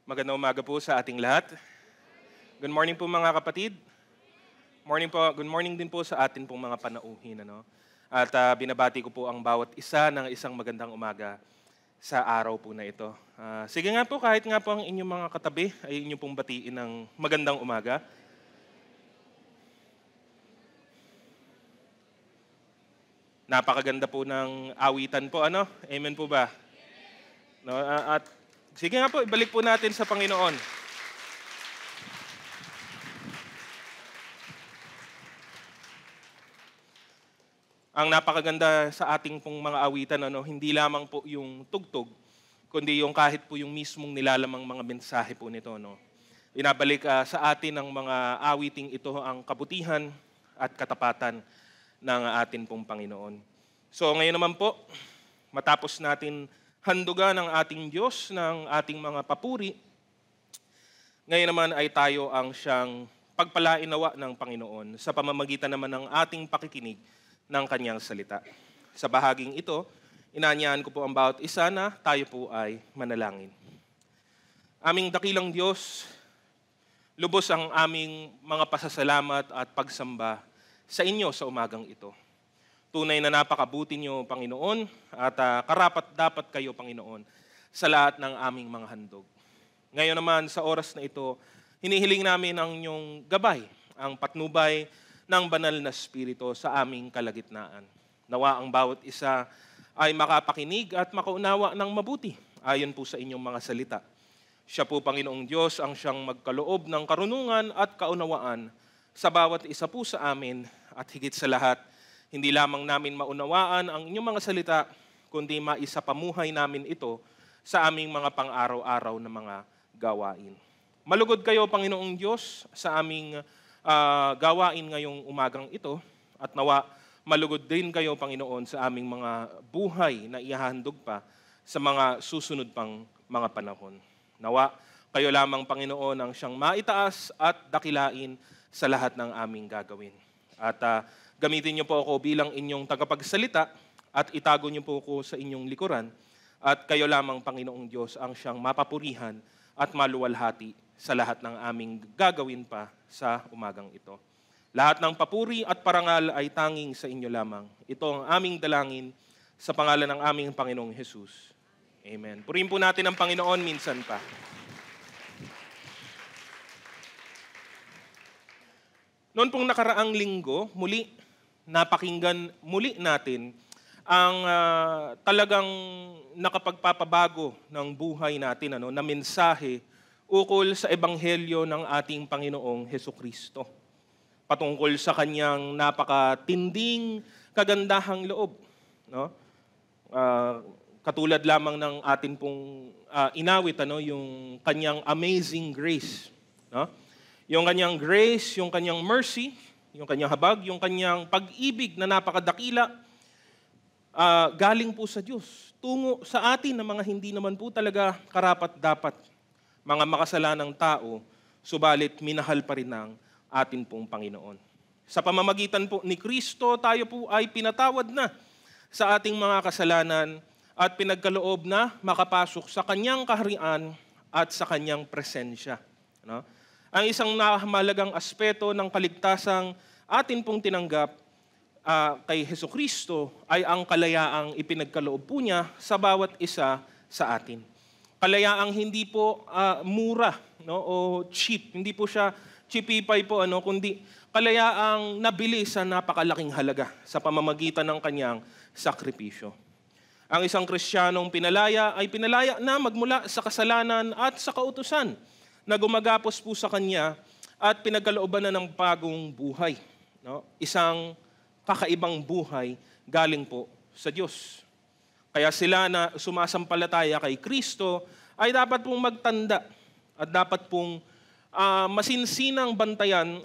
Magandang umaga po sa ating lahat. Good morning po mga kapatid. Morning po, good morning din po sa atin pong mga panauhin. At binabati ko po ang bawat isa ng isang magandang umaga sa araw po na ito. Sige nga po, kahit nga po ang inyong mga katabi ay inyong pong batiin ng magandang umaga. Napakaganda po ng awitan po, ano? Amen po ba? No, at sige nga po, ibalik po natin sa Panginoon. Ang napakaganda sa ating pong mga awitan, hindi lamang po yung tugtog, kundi yung kahit po yung mismong nilalamang mga mensahe po nito. Binabalik sa atin ng mga awiting ito ang kabutihan at katapatan ng atin pong Panginoon. So ngayon naman po, matapos natin handugan ng ating Diyos ng ating mga papuri, ngayon naman ay tayo ang siyang pagpalainawa ng Panginoon sa pamamagitan naman ng ating pakikinig ng Kanyang salita. Sa bahaging ito, inaanyahan ko po ang bawat isa na tayo po ay manalangin. Aming dakilang Diyos, lubos ang aming mga pasasalamat at pagsamba sa inyo sa umagang ito. Tunay na napakabuti niyo, Panginoon, at karapat-dapat kayo, Panginoon, sa lahat ng aming mga handog. Ngayon naman, sa oras na ito, hinihiling namin ang inyong gabay, ang patnubay ng banal na Espiritu sa aming kalagitnaan. Nawa ang bawat isa ay makapakinig at makaunawa ng mabuti ayon po sa inyong mga salita. Siya po, Panginoong Diyos, ang siyang magkaloob ng karunungan at kaunawaan sa bawat isa po sa amin at higit sa lahat, hindi lamang namin maunawaan ang inyong mga salita, kundi maisapamuhay namin ito sa aming mga pang-araw-araw na mga gawain. Malugod kayo, Panginoong Diyos, sa aming gawain ngayong umagang ito at nawa malugod din kayo, Panginoon, sa aming mga buhay na ihahandog pa sa mga susunod pang mga panahon. Nawa kayo lamang, Panginoon, ang siyang maitaas at dakilain sa lahat ng aming gagawin. At gamitin niyo po ako bilang inyong tagapagsalita at itago niyo po ako sa inyong likuran at kayo lamang, Panginoong Diyos, ang siyang mapapurihan at maluwalhati sa lahat ng aming gagawin pa sa umagang ito. Lahat ng papuri at parangal ay tanging sa inyo lamang. Ito ang aming dalangin sa pangalan ng aming Panginoong Jesus. Amen. Purihin po natin ang Panginoon minsan pa. Noon pong nakaraang linggo, muli napakinggan muli natin ang talagang nakapagpapabago ng buhay natin na mensahe ukol sa ebanghelyo ng ating Panginoong Hesukristo. Patungkol sa kanyang napakatinding kagandahang loob. Katulad lamang ng atin pong inawit, yung kanyang amazing grace. Yung kanyang grace, yung kanyang mercy, yung kanyang habag, yung kanyang pag-ibig na napakadakila, galing po sa Diyos. Tungo sa atin na mga hindi naman po talaga karapat-dapat, mga makasalanang tao, subalit minahal pa rin ng atin pong Panginoon. Sa pamamagitan po ni Kristo, tayo po ay pinatawad na sa ating mga kasalanan at pinagkaloob na makapasok sa kanyang kaharian at sa kanyang presensya. Ang isang mahalagang aspeto ng kaligtasang atin pong tinanggap kay Hesukristo ay ang kalayaang ipinagkaloob po niya sa bawat isa sa atin. Kalayaang hindi po mura o cheap, hindi po siya cheapipay po, kundi kalayaang nabili sa napakalaking halaga sa pamamagitan ng kanyang sakripisyo. Ang isang Kristiyanong pinalaya ay pinalaya na magmula sa kasalanan at sa kautusan na gumagapos po sa kanya at pinagkalooban na ng bagong buhay. Isang kakaibang buhay galing po sa Diyos. Kaya sila na sumasampalataya kay Kristo ay dapat pong magtanda at dapat pong masinsinang bantayan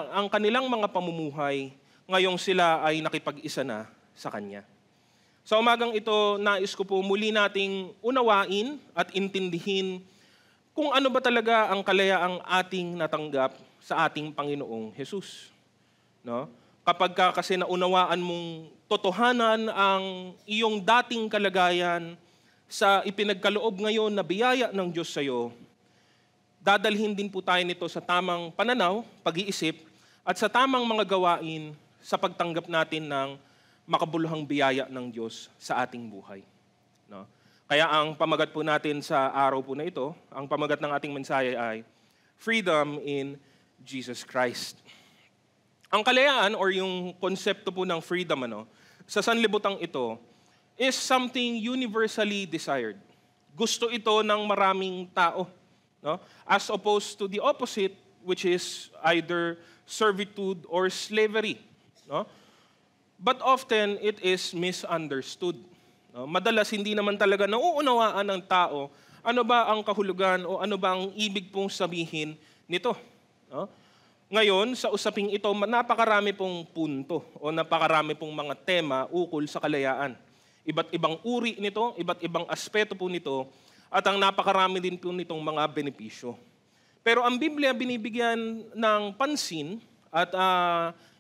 ang kanilang mga pamumuhay ngayong sila ay nakipag-isa na sa Kanya. Sa umagang ito, nais ko po muli nating unawain at intindihin kung ano ba talaga ang kalayaang ating natanggap sa ating Panginoong Jesus. Kapag kasi naunawaan mong totohanan ang iyong dating kalagayan sa ipinagkaloob ngayon na biyaya ng Diyos sa iyo, dadalhin din po tayo nito sa tamang pananaw, pag-iisip, at sa tamang mga gawain sa pagtanggap natin ng makabuluhang biyaya ng Diyos sa ating buhay. No? Kaya ang pamagat po natin sa araw po na ito, ang pamagat ng ating mensahe ay Freedom in Jesus Christ. Ang kalayaan or yung konsepto po ng freedom sa sanlibutan ito is something universally desired. Gusto ito ng maraming tao, no? As opposed to the opposite, which is either servitude or slavery, no? But often it is misunderstood. No? Madalas hindi naman talaga nauunawaan ng tao ano ba ang kahulugan o ano ba ang ibig pong sabihin nito, no? Ngayon, sa usaping ito, napakarami pong punto o napakarami pong mga tema ukol sa kalayaan. Iba't ibang uri nito, iba't ibang aspeto po nito, at ang napakarami din po nitong mga benepisyo. Pero ang Biblia binibigyan ng pansin at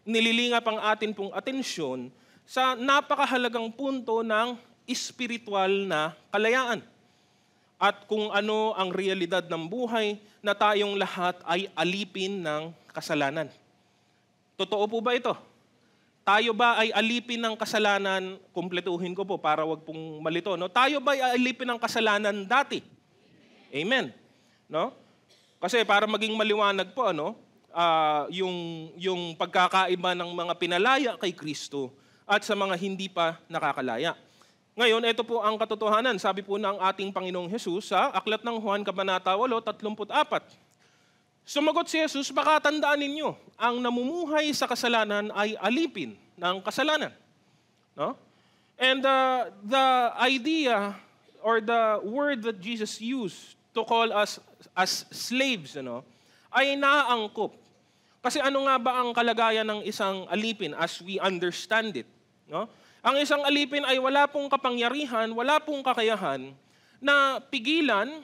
nililingap ang atin pong atensyon sa napakahalagang punto ng espiritual na kalayaan. At kung ano ang realidad ng buhay na tayong lahat ay alipin ng kasalanan. Totoo po ba ito? Tayo ba ay alipin ng kasalanan? Kumpletuhin ko po para wag pong malito. No? Tayo ba ay alipin ng kasalanan dati? Amen. No? Kasi para maging maliwanag po, yung pagkakaiba ng mga pinalaya kay Kristo at sa mga hindi pa nakakalaya. Ngayon, ito po ang katotohanan. Sabi po ng ating Panginoong Hesus sa Aklat ng Juan, Kabanata 8:34. Sumagot si Jesus, baka tandaan ninyo, ang namumuhay sa kasalanan ay alipin ng kasalanan. No? And the idea or the word that Jesus used to call us as slaves ay naaangkop. Kasi ano nga ba ang kalagayan ng isang alipin as we understand it? No? Ang isang alipin ay wala pong kapangyarihan, wala pong kakayahan na pigilan,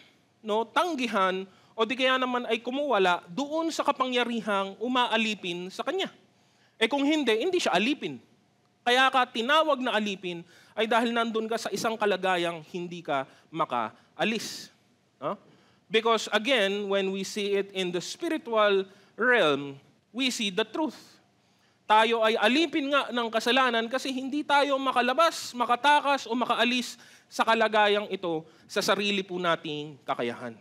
tanggihan, o di kaya naman ay kumuwala doon sa kapangyarihang umaalipin sa kanya. Kung hindi siya alipin. Kaya ka tinawag na alipin ay dahil nandun ka sa isang kalagayang hindi ka makaalis. No? Because again, when we see it in the spiritual realm, we see the truth. Tayo ay alipin nga ng kasalanan kasi hindi tayo makalabas, makatakas o makaalis sa kalagayang ito sa sarili po nating kakayahan.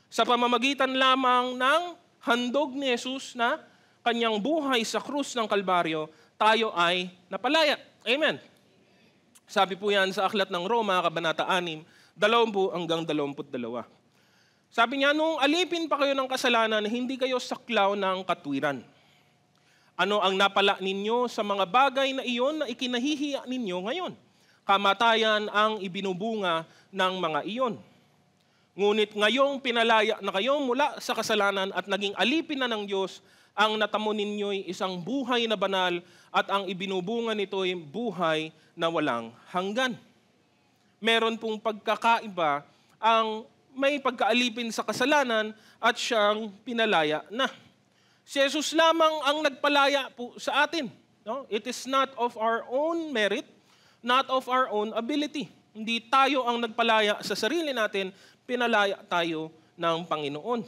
Sa pamamagitan lamang ng handog ni Jesus na kanyang buhay sa krus ng Kalbaryo, tayo ay napalaya. Amen. Sabi po yan sa Aklat ng Roma, Kabanata 6, 20 hanggang 22. Sabi niya, nung alipin pa kayo ng kasalanan, hindi kayo saklaw ng katwiran. Ano ang napala ninyo sa mga bagay na iyon na ikinahihiya ninyo ngayon? Kamatayan ang ibinubunga ng mga iyon. Ngunit ngayong pinalaya na kayo mula sa kasalanan at naging alipin na ng Diyos, ang natamo ninyo'y isang buhay na banal at ang ibinubunga nito'y buhay na walang hanggan. Meron pong pagkakaiba ang may pagkaalipin sa kasalanan at siyang pinalaya na. Si Jesus lamang ang nagpalaya po sa atin. No? It is not of our own merit, not of our own ability. Hindi tayo ang nagpalaya sa sarili natin, pinalaya tayo ng Panginoon.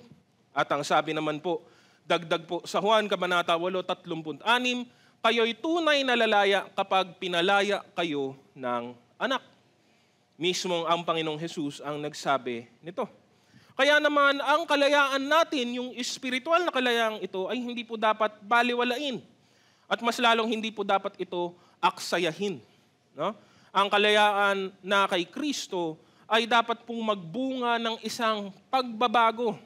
At ang sabi naman po, dagdag po sa Juan, Kabanata 8:36, kayo'y tunay na lalaya kapag pinalaya kayo ng anak. Mismong ang Panginoong Hesus ang nagsabi nito. Kaya naman, ang kalayaan natin, yung espiritual na kalayaang ito, ay hindi po dapat baliwalain. At mas lalong hindi po dapat ito aksayahin. No? Ang kalayaan na kay Kristo ay dapat pong magbunga ng isang pagbabago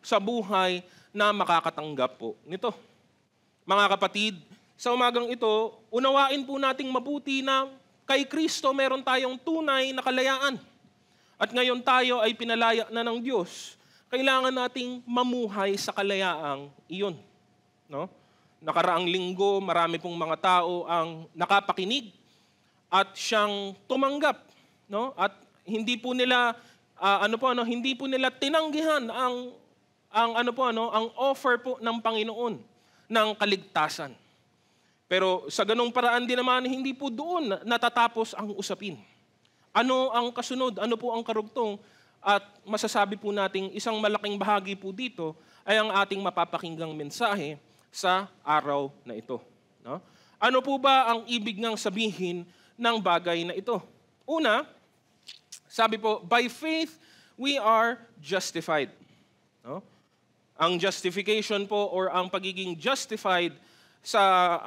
sa buhay na makakatanggap po nito. Mga kapatid, sa umagang ito, unawain po nating mabuti na kay Kristo meron tayong tunay na kalayaan. At ngayon tayo ay pinalaya na ng Diyos, kailangan nating mamuhay sa kalayaang iyon. No? Nakaraang linggo, marami pong mga tao ang nakapakinig at siyang tumanggap. No? At hindi po nila hindi po nila tinanggihan ang offer po ng Panginoon ng kaligtasan. Pero sa ganung paraan din naman, hindi po doon natatapos ang usapin. Ano ang kasunod? Ano po ang karugtong? At masasabi po nating isang malaking bahagi po dito ay ang ating mapapakinggang mensahe sa araw na ito. No? Ano po ba ang ibig ngang sabihin ng bagay na ito? Una, sabi po, by faith, we are justified. No? Ang justification po or ang pagiging justified sa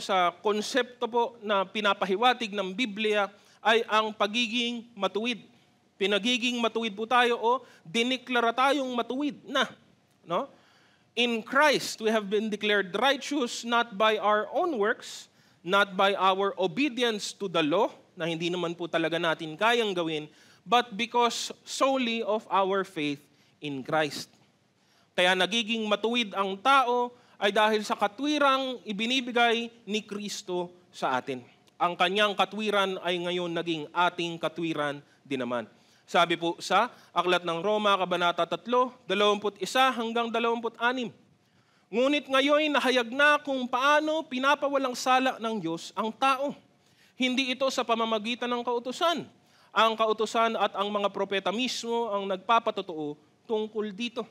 sa konsepto po na pinapahiwatig ng Biblia ay ang pagiging matuwid. Pinagiging matuwid po tayo o diniklara tayong matuwid na, no? In Christ we have been declared righteous not by our own works, not by our obedience to the law, na hindi naman po talaga natin kayang gawin, but because solely of our faith in Christ. Kaya nagiging matuwid ang tao ay dahil sa katwirang ibinibigay ni Kristo sa atin. Ang kanyang katwiran ay ngayon naging ating katwiran din naman. Sabi po sa Aklat ng Roma, Kabanata 3, 21 hanggang 26. Ngunit ngayon nahayag na kung paano pinapawalang sala ng Diyos ang tao. Hindi ito sa pamamagitan ng kautusan. Ang kautusan at ang mga propeta mismo ang nagpapatotoo tungkol dito.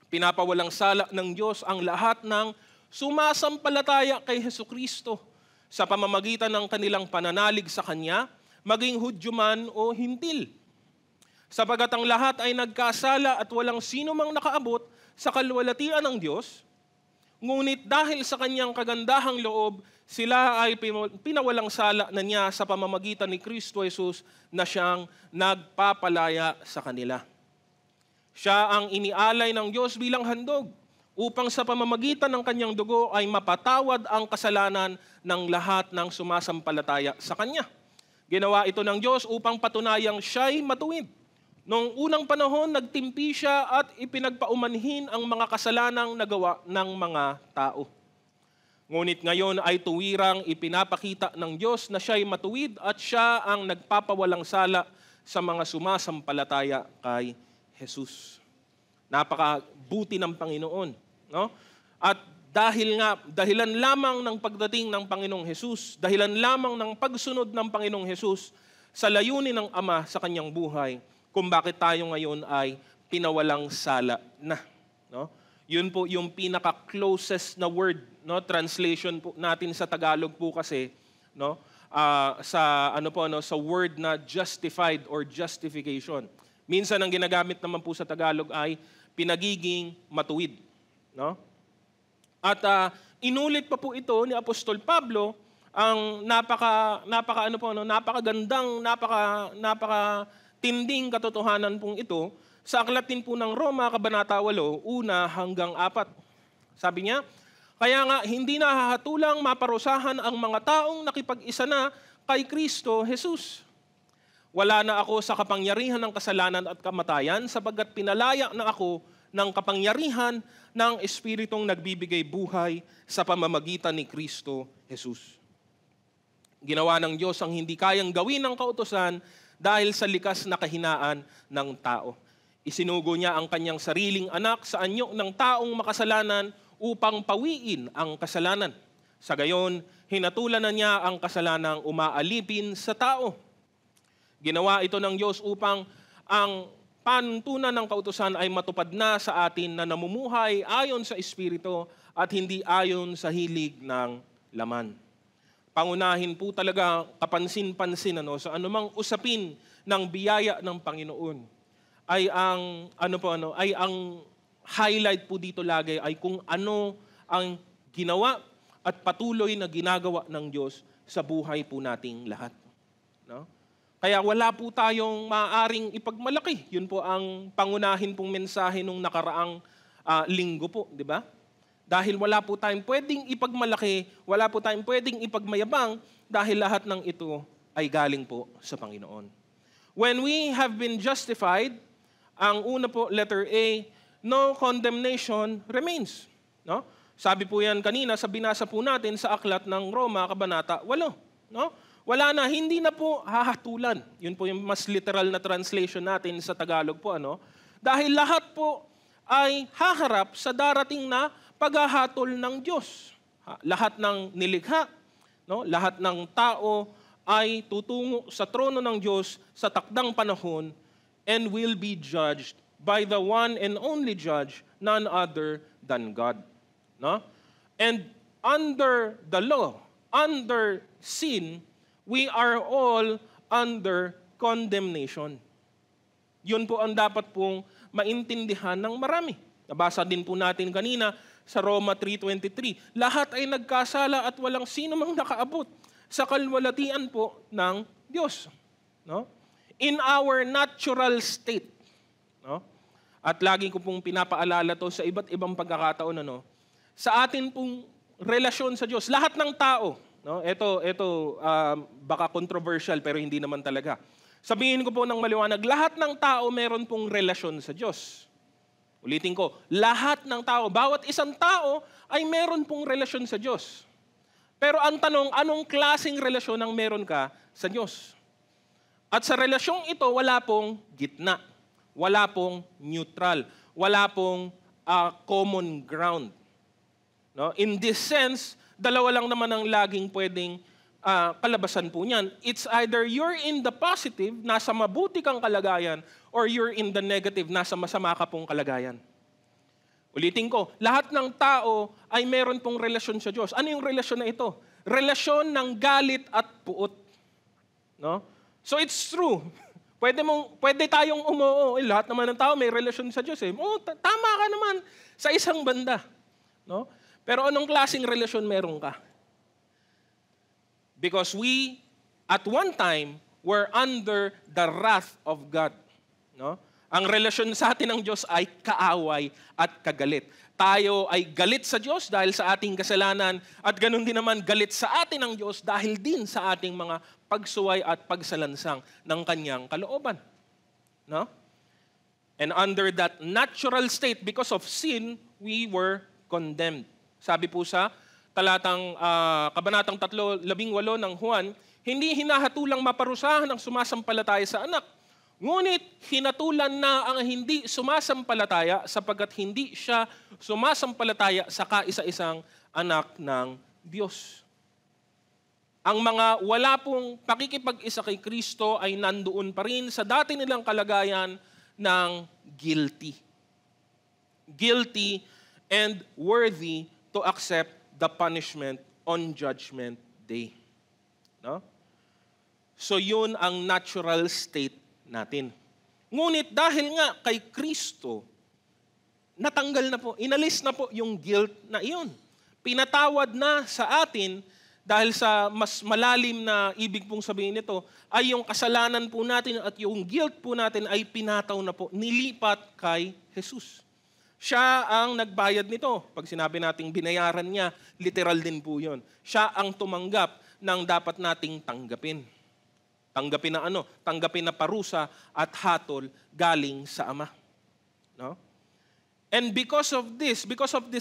Pinapawalang sala ng Diyos ang lahat ng sumasampalataya kay Hesukristo sa pamamagitan ng kanilang pananalig sa Kanya, maging Hudyo man o Hintil. Sapagat ang lahat ay nagkasala at walang sino mang nakaabot sa kaluwalhatian ng Diyos, ngunit dahil sa Kanyang kagandahang loob, sila ay pinawalang sala na Niya sa pamamagitan ni Kristo Jesus na Siyang nagpapalaya sa kanila. Siya ang inialay ng Diyos bilang handog upang sa pamamagitan ng Kanyang dugo ay mapatawad ang kasalanan ng lahat ng sumasampalataya sa Kanya. Ginawa ito ng Diyos upang patunayang siya'y matuwid. Noong unang panahon, nagtimpi siya at ipinagpaumanhin ang mga kasalanang nagawa ng mga tao. Ngunit ngayon ay tuwirang ipinapakita ng Diyos na siya'y matuwid at siya ang nagpapawalang sala sa mga sumasampalataya kay Jesus. Napakabuti ng Panginoon, no? At dahilan lamang ng pagdating ng Panginoong Jesus, dahilan lamang ng pagsunod ng Panginoong Jesus sa layunin ng Ama sa kanyang buhay, kung bakit tayo ngayon ay pinawalang sala na, no? Yun po yung pinaka-closest na word, no? Translation po natin sa Tagalog po kasi, no? Sa word na justified or justification. Minsan ang ginagamit naman po sa Tagalog ay pinagiging matuwid, no? At inulit pa po ito ni Apostol Pablo ang napakatinding katotohanan pong ito sa aklat din po ng Roma, Kabanata 8, 1 hanggang 4. Sabi niya, kaya nga hindi nahahatulang maparusahan ang mga taong nakipag-isa na kay Kristo Jesus. Wala na ako sa kapangyarihan ng kasalanan at kamatayan sapagkat pinalaya na ako ng kapangyarihan ng Espiritong nagbibigay buhay sa pamamagitan ni Kristo Jesus. Ginawa ng Diyos ang hindi kayang gawin ng kautusan dahil sa likas na kahinaan ng tao. Isinugo niya ang kanyang sariling anak sa anyo ng taong makasalanan upang pawiin ang kasalanan. Sa gayon, hinatulan na niya ang kasalanang umaalipin sa tao. Ginawa ito ng Diyos upang ang panuntunan ng kautusan ay matupad na sa atin na namumuhay ayon sa Espiritu at hindi ayon sa hilig ng laman. Pangunahin po talaga kapansin-pansin sa anumang usapin ng biyaya ng Panginoon ay ang highlight po dito lagi ay kung ano ang ginawa at patuloy na ginagawa ng Diyos sa buhay po nating lahat, no? Kaya wala po tayong maaaring ipagmalaki. Yun po ang pangunahin pong mensahe nung nakaraang linggo po, di ba? Dahil wala po tayong pwedeng ipagmalaki, wala po tayong pwedeng ipagmayabang dahil lahat ng ito ay galing po sa Panginoon. When we have been justified, ang una po, letter A, no condemnation remains. No? Sabi po yan kanina sa binasa po natin sa aklat ng Roma, Kabanata 8. No? Wala na, hindi na po hahatulan. Yun po yung mas literal na translation natin sa Tagalog po. Dahil lahat po ay haharap sa darating na paghahatol ng Diyos. Lahat ng nilikha, no? Lahat ng tao ay tutungo sa trono ng Diyos sa takdang panahon and will be judged by the one and only judge, none other than God. No? And under the law, under sin, we are all under condemnation. Yun po ang dapat pong maintindihan ng marami. Nabasa din po natin kanina sa Roma 3:23. Lahat ay nagkasala at walang sino mang nakaabot sa kalwalatian po ng Diyos. No? In our natural state. No? At lagi ko pong pinapaalala to sa iba't ibang pagkakataon, sa atin pong relasyon sa Diyos. Lahat ng tao, no? Ito baka controversial pero hindi naman talaga. Sabihin ko po ng maliwanag, lahat ng tao meron pong relasyon sa Diyos. Ulitin ko, lahat ng tao, bawat isang tao ay meron pong relasyon sa Diyos. Pero ang tanong, anong klaseng relasyon ang meron ka sa Diyos? At sa relasyong ito, wala pong gitna. Wala pong neutral. Wala pong common ground. No? In this sense, dalawa lang naman ang laging pwedeng kalabasan po niyan. It's either you're in the positive, nasa mabuti kang kalagayan, or you're in the negative, nasa masama ka pong kalagayan. Ulitin ko, lahat ng tao ay meron pong relasyon sa Diyos. Ano yung relasyon na ito? Relasyon ng galit at puot. No? So it's true. Pwede tayong umuo. Lahat naman ng tao may relasyon sa Diyos. Tama ka naman sa isang banda. No? Pero anong klaseng relasyon meron ka? Because we, at one time, were under the wrath of God. No? Ang relasyon sa atin ng Diyos ay kaaway at kagalit. Tayo ay galit sa Diyos dahil sa ating kasalanan at ganun din naman galit sa atin ng Diyos dahil din sa ating mga pagsuway at pagsalansang ng kanyang kalooban. No? And under that natural state, because of sin, we were condemned. Sabi po sa Kabanatang 3:18 ng Juan, hindi hinahatulang maparusahan ang sumasampalataya sa anak. Ngunit hinatulan na ang hindi sumasampalataya sapagkat hindi siya sumasampalataya sa kaisa-isang anak ng Diyos. Ang mga wala pong pakikipag-isa kay Kristo ay nandoon pa rin sa dati nilang kalagayan ng guilty. Guilty and worthy to accept the punishment on Judgment Day. No? So yun ang natural state natin. Ngunit dahil nga kay Kristo, natanggal na po, inalis na po yung guilt na iyon. Pinatawad na sa atin dahil sa mas malalim na ibig pong sabihin nito ay yung kasalanan po natin at yung guilt po natin ay pinataw na po, nilipat kay Jesus. Siya ang nagbayad nito. Pag sinabi nating binayaran niya, literal din po yun. Siya ang tumanggap ng dapat nating tanggapin. Tanggapin na ano? Tanggapin na parusa at hatol galing sa Ama. No? And because of this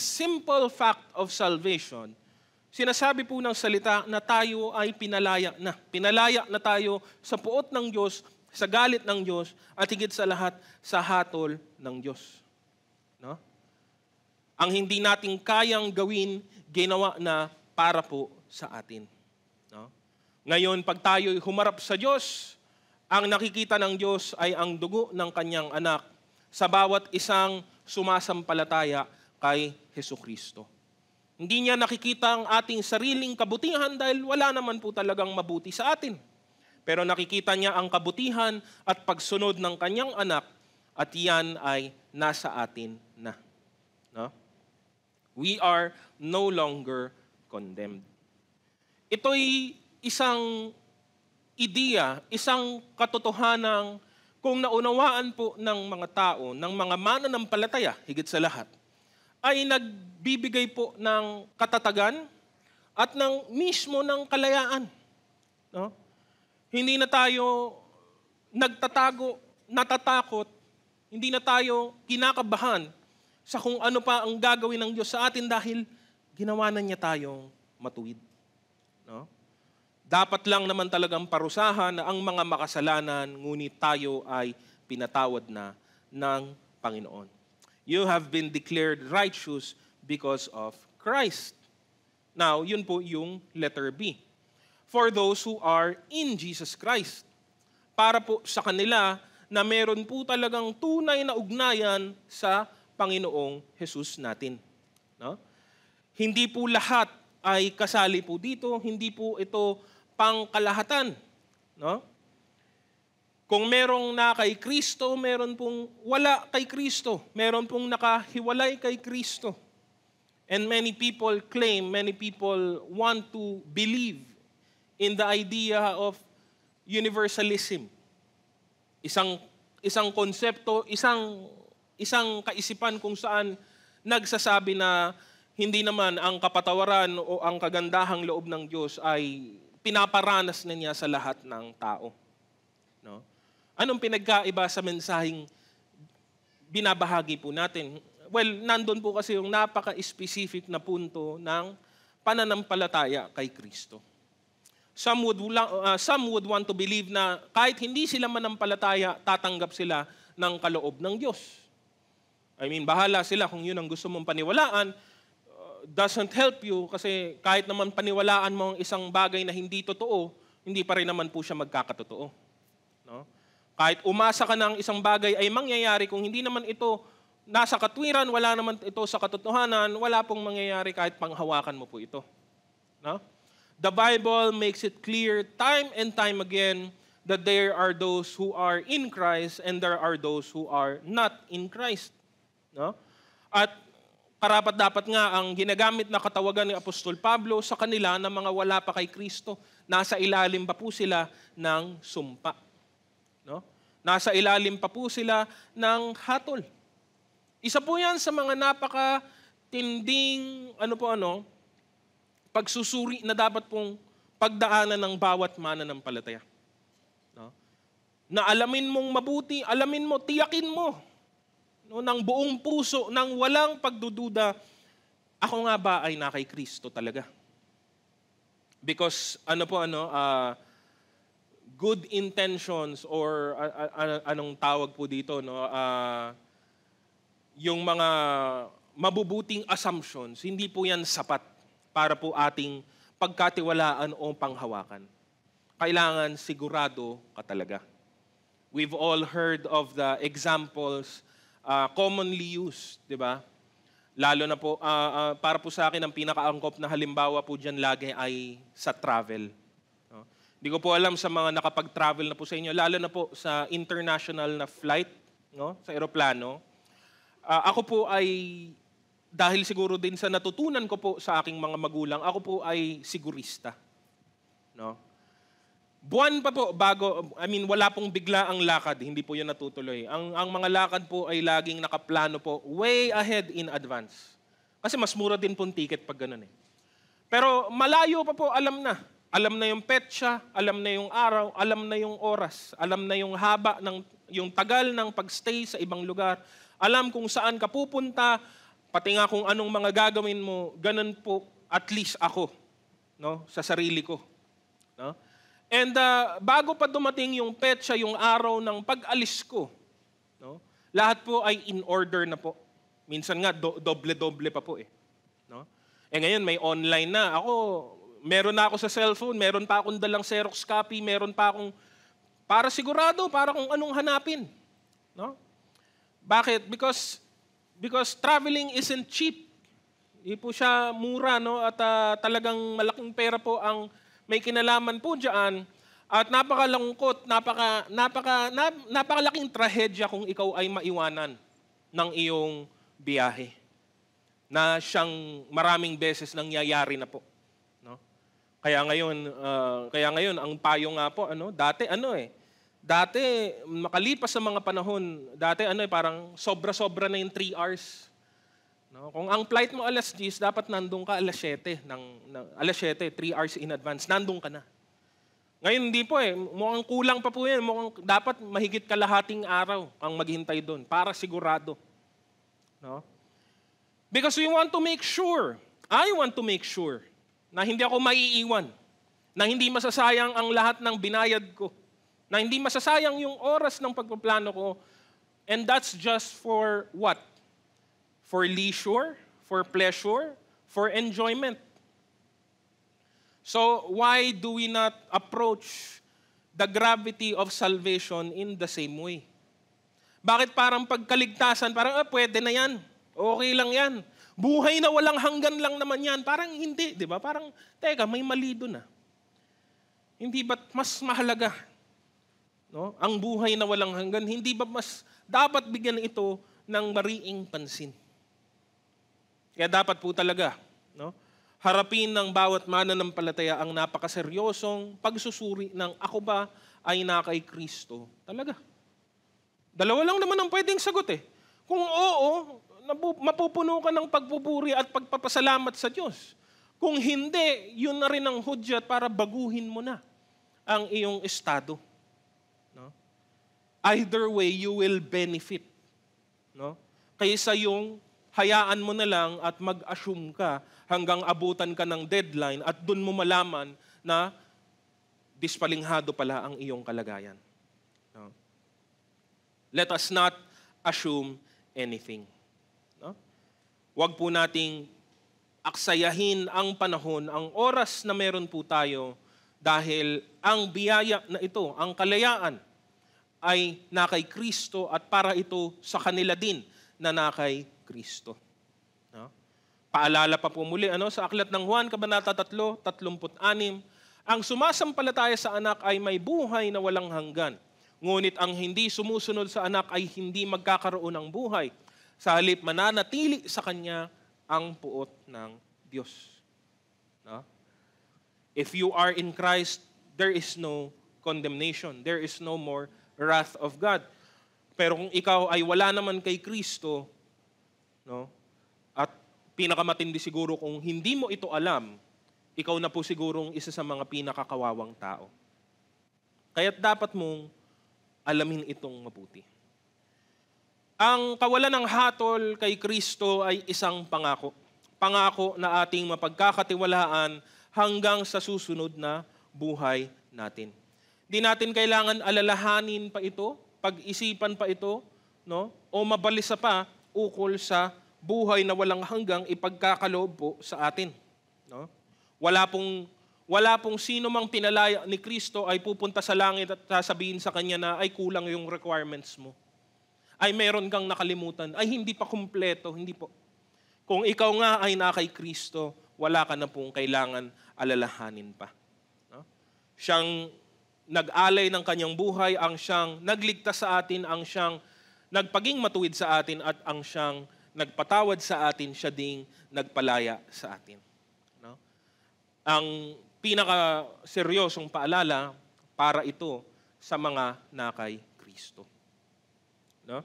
simple fact of salvation, sinasabi po ng salita na tayo ay pinalaya na. Pinalaya na tayo sa puot ng Diyos, sa galit ng Diyos, at higit sa lahat, sa hatol ng Diyos. No? Ang hindi natin kayang gawin, ginawa na para po sa atin. No? Ngayon, pag tayo humarap sa Diyos, ang nakikita ng Diyos ay ang dugo ng kanyang anak sa bawat isang sumasampalataya kay Hesukristo. Hindi niya nakikita ang ating sariling kabutihan dahil wala naman po talagang mabuti sa atin. Pero nakikita niya ang kabutihan at pagsunod ng kanyang anak at yan ay nasa atin na. No? We are no longer condemned. Ito'y isang ideya, isang katotohanan kung naunawaan po ng mga tao, ng mga mananampalataya, higit sa lahat, ay nagbibigay po ng katatagan at ng mismo ng kalayaan. No? Hindi na tayo nagtatago, natatakot, hindi na tayo kinakabahan sa kung ano pa ang gagawin ng Diyos sa atin dahil ginawa na niya tayong matuwid. No? Dapat lang naman talagang parusahan na ang mga makasalanan, ngunit tayo ay pinatawad na ng Panginoon. You have been declared righteous because of Christ. Now, yun po yung letter B. For those who are in Jesus Christ. Para po sa kanila na meron po talagang tunay na ugnayan sa Panginoong Jesus natin. No? Hindi po lahat ay kasali po dito, hindi po ito pangkalahatan. No? Kung merong na kay Kristo, meron pong wala kay Kristo. Meron pong nakahiwalay kay Kristo. And many people claim, many people want to believe in the idea of universalism. Isang konsepto, isang kaisipan kung saan nagsasabi na hindi naman ang kapatawaran o ang kagandahang loob ng Diyos ay pinaparanas na niya sa lahat ng tao. No? Anong pinagkaiba sa mensaheng binabahagi po natin? Well, nandun po kasi yung napaka-specific na punto ng pananampalataya kay Kristo. Some would want to believe na kahit hindi sila manampalataya, tatanggap sila ng kaloob ng Diyos. I mean, bahala sila kung yun ang gusto mong paniwalaan. Doesn't help you kasi kahit naman paniwalaan mo ang isang bagay na hindi totoo, hindi pa rin naman po siya magkakatotoo. No? Kahit umasa ka ng isang bagay ay mangyayari, kung hindi naman ito nasa katwiran, wala naman ito sa katotohanan, wala pong mangyayari kahit panghawakan mo po ito. No? The Bible makes it clear time and time again that there are those who are in Christ and there are those who are not in Christ. No? At karapat-dapat nga ang ginagamit na katawagan ni Apostol Pablo sa kanila na mga wala pa kay Kristo, nasa ilalim pa po sila ng sumpa. No? Nasa ilalim pa po sila ng hatol. Isa po yan sa mga napaka-tinding pagsusuri na dapat pong pagdaanan ng bawat mananampalataya. No? Na alamin mong mabuti, alamin mo, tiyakin mo, no, ng buong puso, ng walang pagdududa, ako nga ba ay na kay Kristo talaga? Because good intentions or anong tawag po dito, no? Yung mga mabubuting assumptions, hindi po yan sapat para po ating pagkatiwalaan o panghawakan. Kailangan sigurado ka talaga. We've all heard of the examples commonly used, di ba? Lalo na po, para po sa akin, ang pinakaangkop na halimbawa po dyan lagi ay sa travel. No? Hindi ko po alam sa mga nakapag-travel na po sa inyo, lalo na po sa international na flight, no? Sa eroplano. Ako po ay, dahil siguro din sa natutunan ko po sa aking mga magulang, ako po ay sigurista. No? Buwan pa po wala pong bigla ang lakad, hindi po yun natutuloy. Ang mga lakad po ay laging nakaplano po, way ahead in advance. Kasi mas mura din pong ticket pag ganun eh. Pero malayo pa po, alam na. Alam na yung petsa, alam na yung araw, alam na yung oras, alam na yung haba, yung tagal ng pagstay sa ibang lugar. Alam kung saan ka pupunta, pati nga kung anong mga gagawin mo, ganun po at least ako, no, sa sarili ko. No? And bago pa dumating yung petsa, yung araw ng pag-alis ko, no, lahat po ay in order na po. Minsan nga, doble-doble pa po eh. No? Ngayon, may online na. Meron na ako sa cellphone, meron pa akong dalang Xerox copy, meron pa akong, para sigurado, para kung anong hanapin. No? Bakit? Because traveling isn't cheap. Hindi po siya mura, no? At talagang malaking pera po ang may kinalaman po diyan. At napakalungkot, napakalaking trahedya kung ikaw ay maiwanan ng iyong biyahe. Na siyang maraming beses nangyayari na po. No? Kaya ngayon, ang payo nga po, dati, makalipas sa mga panahon, parang sobra-sobra na yung 3 hours. No? Kung ang flight mo alas 10, dapat nandun ka alas 7, alas 7, 3 hours in advance, nandun ka na. Ngayon hindi po eh, mukhang kulang pa po yan, mukhang dapat mahigit kalahating araw ang maghintay doon para sigurado. No? Because we want to make sure, I want to make sure, na hindi ako maiiwan, na hindi masasayang ang lahat ng binayad ko, na hindi masasayang yung oras ng pagpaplano ko, and that's just for what? For leisure, for pleasure, for enjoyment. So why do we not approach the gravity of salvation in the same way? Bakit parang pagkaligtasan, parang pwede na yan, okay lang yan. Buhay na walang hanggan lang naman yan. Parang hindi, di ba? Parang, teka, may mali doon ah. Hindi ba't mas mahalaga, no? Ang buhay na walang hanggan, hindi ba mas dapat bigyan ito ng mariing pansin? Kaya dapat po talaga, no? Harapin ng bawat mananampalataya ang napakaseryosong pagsusuri ng ako ba ay na kay Kristo talaga. Dalawa lang naman ang pwedeng sagot eh. Kung oo, mapupuno ka ng pagpupuri at pagpapasalamat sa Diyos. Kung hindi, yun na rin ang hudyat para baguhin mo na ang iyong estado. No? Either way, you will benefit. No? Kaysa yung hayaan mo na lang at mag-assume ka hanggang abutan ka ng deadline at dun mo malaman na dispalinghado pala ang iyong kalagayan. No? Let us not assume anything. No? Huwag po nating aksayahin ang panahon, ang oras na meron po tayo dahil ang biyaya na ito, ang kalayaan, ay na kay Kristo at para ito sa kanila din na kay Kristo. No? Paalala pa po muli sa Aklat ng Juan, Kabanata 3:36, ang sumasampalataya sa anak ay may buhay na walang hanggan. Ngunit ang hindi sumusunod sa anak ay hindi magkakaroon ng buhay. Sa halip, mananatili sa kanya ang puot ng Diyos. No? If you are in Christ, there is no condemnation. There is no more wrath of God. Pero kung ikaw ay wala naman kay Kristo, no? At pinakamatindi siguro kung hindi mo ito alam, ikaw na po sigurong isa sa mga pinakakawawang tao. Kaya't dapat mong alamin itong mabuti. Ang kawalan ng hatol kay Kristo ay isang pangako. Pangako na ating mapagkakatiwalaan hanggang sa susunod na buhay natin. Di natin kailangan alalahanin pa ito, pag-isipan pa ito, no? O mabalisa pa ukol sa buhay na walang hanggang ipagkakaloob po sa atin. No? Wala pong sino mang pinalaya ni Kristo ay pupunta sa langit at sasabihin sa kanya na ay kulang yung requirements mo. Ay meron kang nakalimutan, ay hindi pa kumpleto, hindi po. Kung ikaw nga ay na kay Kristo, wala ka na pong kailangan alalahanin pa. No? Siyang nag-alay ng kanyang buhay, ang siyang nagligtas sa atin, ang siyang nagpaging matuwid sa atin at ang siyang nagpatawad sa atin, siya ding nagpalaya sa atin. No? Ang pinaka-seryosong paalala para ito sa mga nakay Kristo. No?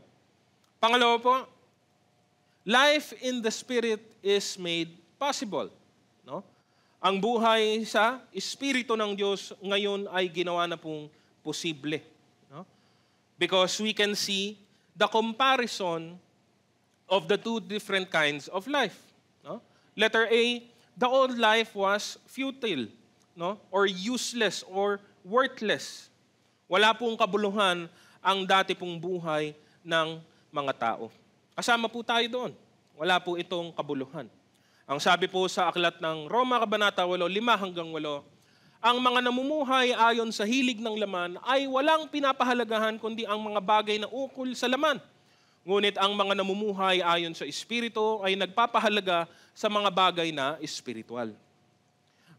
Pangalawa po, life in the Spirit is made possible. No? Ang buhay sa Espiritu ng Diyos ngayon ay ginawa na pong posible. No? Because we can see the comparison of the two different kinds of life. No? Letter A, the old life was futile, no? Or useless or worthless. Wala pong kabuluhan ang dati pong buhay ng mga tao. Kasama po tayo doon. Wala po itong kabuluhan. Ang sabi po sa aklat ng Roma, Kabanata 8, 5-8, ang mga namumuhay ayon sa hilig ng laman ay walang pinapahalagahan kundi ang mga bagay na ukol sa laman. Ngunit ang mga namumuhay ayon sa Espiritu ay nagpapahalaga sa mga bagay na espiritual.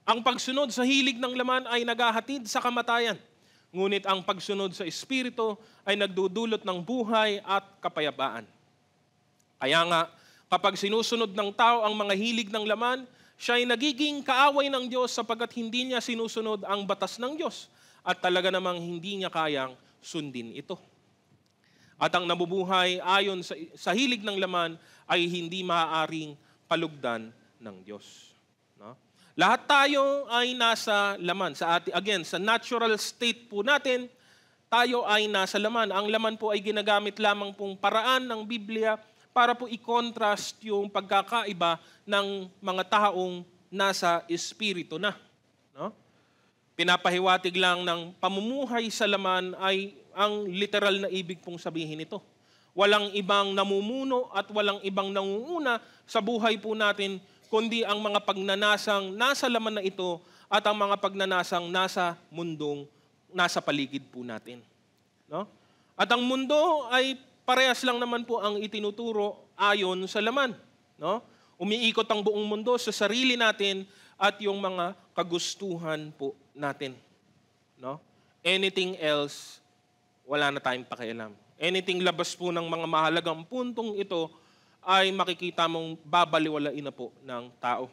Ang pagsunod sa hilig ng laman ay naghahatid sa kamatayan. Ngunit ang pagsunod sa Espiritu ay nagdudulot ng buhay at kapayapaan. Kaya nga, kapag sinusunod ng tao ang mga hilig ng laman, siya ay nagiging kaaway ng Diyos sapagkat hindi niya sinusunod ang batas ng Diyos at talaga namang hindi niya kayang sundin ito. At ang nabubuhay ayon sa hilig ng laman ay hindi maaaring palugdan ng Diyos. No? Lahat tayo ay nasa laman. Sa natural state po natin, tayo ay nasa laman. Ang laman po ay ginagamit lamang pong paraan ng Biblia para po i-contrast yung pagkakaiba ng mga taong nasa espiritu na. No? Pinapahiwatig lang ng pamumuhay sa laman ay ang literal na ibig pong sabihin nito. Walang ibang namumuno at walang ibang nangunguna sa buhay po natin, kundi ang mga pagnanasang nasa laman na ito at ang mga pagnanasang nasa mundong nasa paligid po natin. No? At ang mundo ay parehas lang naman po ang itinuturo ayon sa laman. No? Umiikot ang buong mundo sa sarili natin at yung mga kagustuhan po natin. No? Anything else, wala na tayong pakialam. Anything labas po ng mga mahalagang puntong ito ay makikita mong babaliwalain na po ng tao.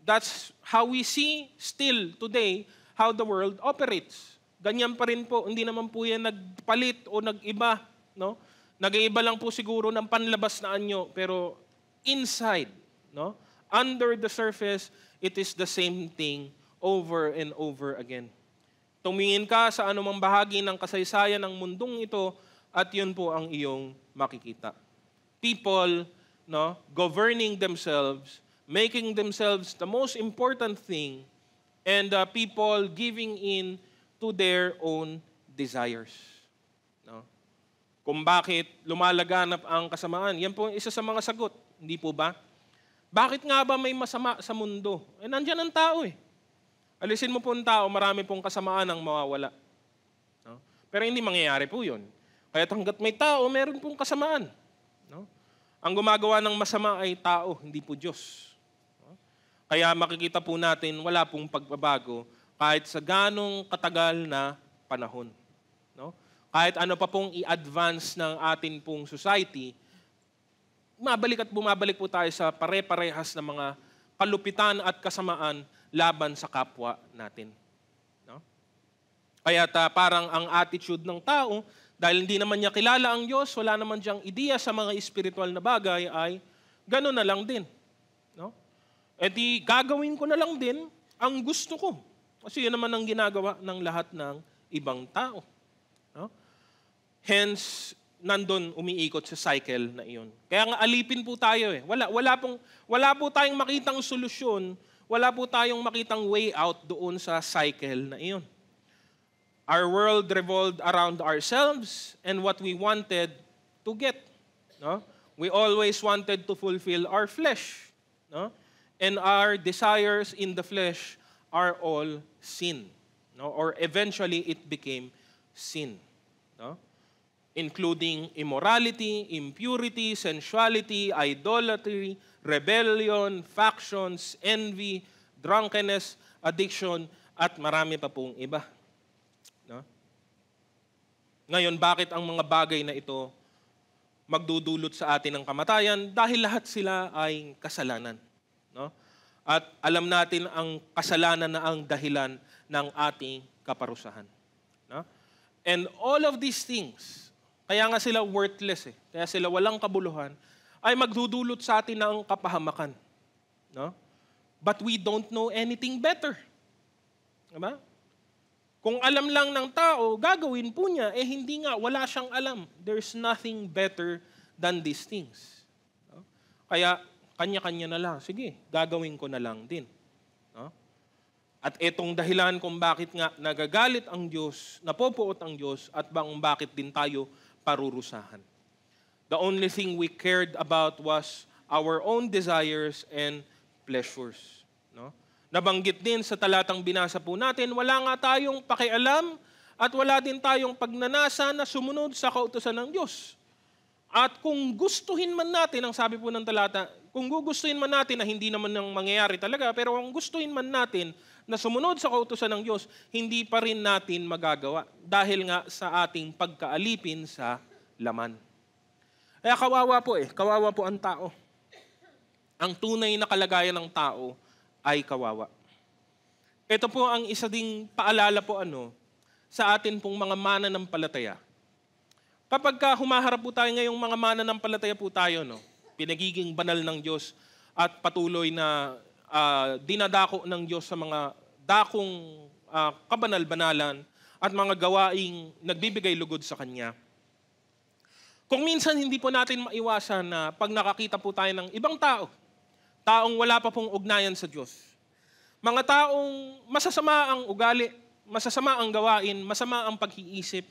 That's how we see still today how the world operates. Ganyan pa rin po, hindi naman po yan nagpalit o nag-iba. No? Nag-iiba lang po siguro ng panlabas na anyo, pero inside, no? Under the surface, it is the same thing over and over again. Tumingin ka sa anumang bahagi ng kasaysayan ng mundong ito at yun po ang iyong makikita. People, no, governing themselves, making themselves the most important thing, and people giving in to their own desires. No? Kung bakit lumalaganap ang kasamaan, yan po isa sa mga sagot, hindi po ba? Bakit nga ba may masama sa mundo? Nandyan ang tao eh. Alisin mo po ang tao, marami pong kasamaan ang mawawala. No? Pero hindi mangyayari po yun. Kaya hanggat may tao, meron pong kasamaan. No? Ang gumagawa ng masama ay tao, hindi po Diyos. No? Kaya makikita po natin, wala pong pagbabago kahit sa ganong katagal na panahon. No? Kahit ano pa pong i-advance ng atin pong society, bumabalik at bumabalik po tayo sa pare-parehas na mga kalupitan at kasamaan laban sa kapwa natin. No? Kaya parang ang attitude ng tao, dahil hindi naman niya kilala ang Diyos, wala naman diyang ideya sa mga espiritual na bagay, ay gano'n na lang din. No? E di gagawin ko na lang din ang gusto ko. Kasi yun naman ang ginagawa ng lahat ng ibang tao. No? Hence, nandun umiikot sa cycle na iyon. Kaya nga alipin po tayo eh. Wala po tayong makitang solusyon, wala po tayong makitang way out doon sa cycle na iyon. Our world revolved around ourselves and what we wanted to get. No? We always wanted to fulfill our flesh. No? And our desires in the flesh are all sin. No? Or eventually it became sin. No? Including immorality, impurity, sensuality, idolatry, rebellion, factions, envy, drunkenness, addiction, at marami pa pong iba. No? Ngayon, bakit ang mga bagay na ito magdudulot sa atin ng kamatayan? Dahil lahat sila ay kasalanan. No? At alam natin ang kasalanan na ang dahilan ng ating kaparusahan. No? And all of these things, kaya nga sila worthless eh. Kaya sila walang kabuluhan, ay magdudulot sa atin ng kapahamakan. No? But we don't know anything better. Diba? Kung alam lang ng tao, gagawin po niya, hindi nga, wala siyang alam. There's nothing better than these things. No? Kaya, kanya-kanya na lang. Sige, gagawin ko na lang din. No? At etong dahilan kung bakit nga nagagalit ang Diyos, napopuot ang Diyos, at bakit din tayo parurusahan. The only thing we cared about was our own desires and pleasures. No? Nabanggit din sa talatang binasa po natin, wala nga tayong pakialam at wala din tayong pagnanasa na sumunod sa kautusan ng Diyos. At kung gustuhin man natin, ang sabi po ng talata, kung gugustuhin man natin na hindi naman nang mangyayari talaga, pero kung gustuhin man natin na sumunod sa kautusan ng Diyos, hindi pa rin natin magagawa dahil nga sa ating pagkaalipin sa laman. Kaya kawawa po ang tao. Ang tunay na kalagayan ng tao ay kawawa. Ito po ang isa ding paalala po sa atin pong mga mananampalataya. Kapag humaharap po tayo ngayong mga mananampalataya po tayo, pinagiging banal ng Diyos at patuloy na dinadako ng Diyos sa mga dakong kabanal-banalan at mga gawaing nagbibigay lugod sa Kanya. Kung minsan hindi po natin maiwasan na pag nakakita po tayo ng ibang taong wala pa pong ugnayan sa Diyos, mga taong masasama ang ugali, masasama ang gawain, masama ang pag-iisip,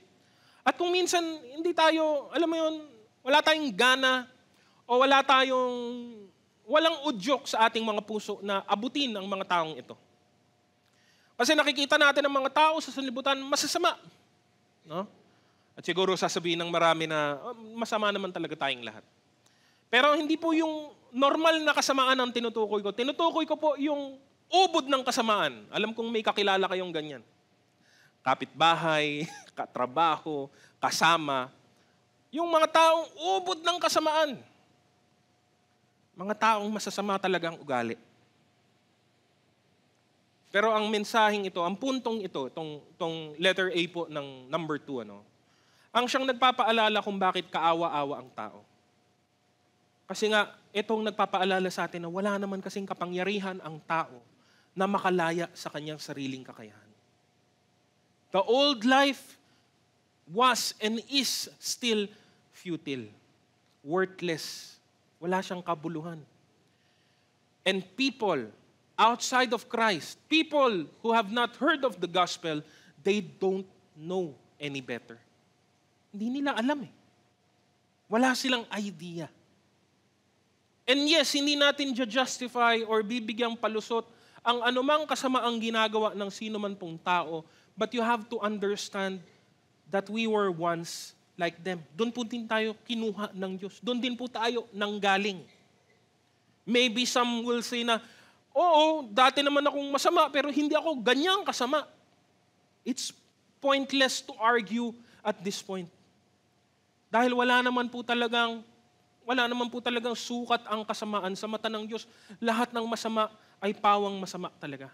at kung minsan hindi tayo, alam mo yun, wala tayong gana o walang udyok sa ating mga puso na abutin ang mga taong ito. Kasi nakikita natin ang mga tao sa sanlibutan masasama. No? At siguro sasabihin ng marami na masama naman talaga tayong lahat. Pero hindi po yung normal na kasamaan ang tinutukoy ko. Tinutukoy ko po yung ubod ng kasamaan. Alam kong may kakilala kayong ganyan. Kapitbahay, katrabaho, kasama. Yung mga taong ubod ng kasamaan. Mga taong masasama talagang ugali. Pero ang mensaheng ito, ang puntong ito, itong letter A po ng number 2, ang siyang nagpapaalala kung bakit kaawa-awa ang tao. Kasi nga, itong nagpapaalala sa atin na wala naman kasing kapangyarihan ang tao na makalaya sa kanyang sariling kakayahan. The old life was and is still futile, worthless, wala siyang kabuluhan. And people outside of Christ, people who have not heard of the gospel, they don't know any better. Hindi nila alam eh. Wala silang idea. And yes, hindi natin justify or bibigyang palusot ang anumang kasamaang ginagawa ng sino man pong tao, but you have to understand that we were once like them. Doon po din tayo kinuha ng Diyos. Doon din po tayo nanggaling. Maybe some will say na, oo, dati naman akong masama, pero hindi ako ganyang kasama. It's pointless to argue at this point. Dahil wala naman po talagang sukat ang kasamaan sa mata ng Diyos. Lahat ng masama ay pawang masama talaga.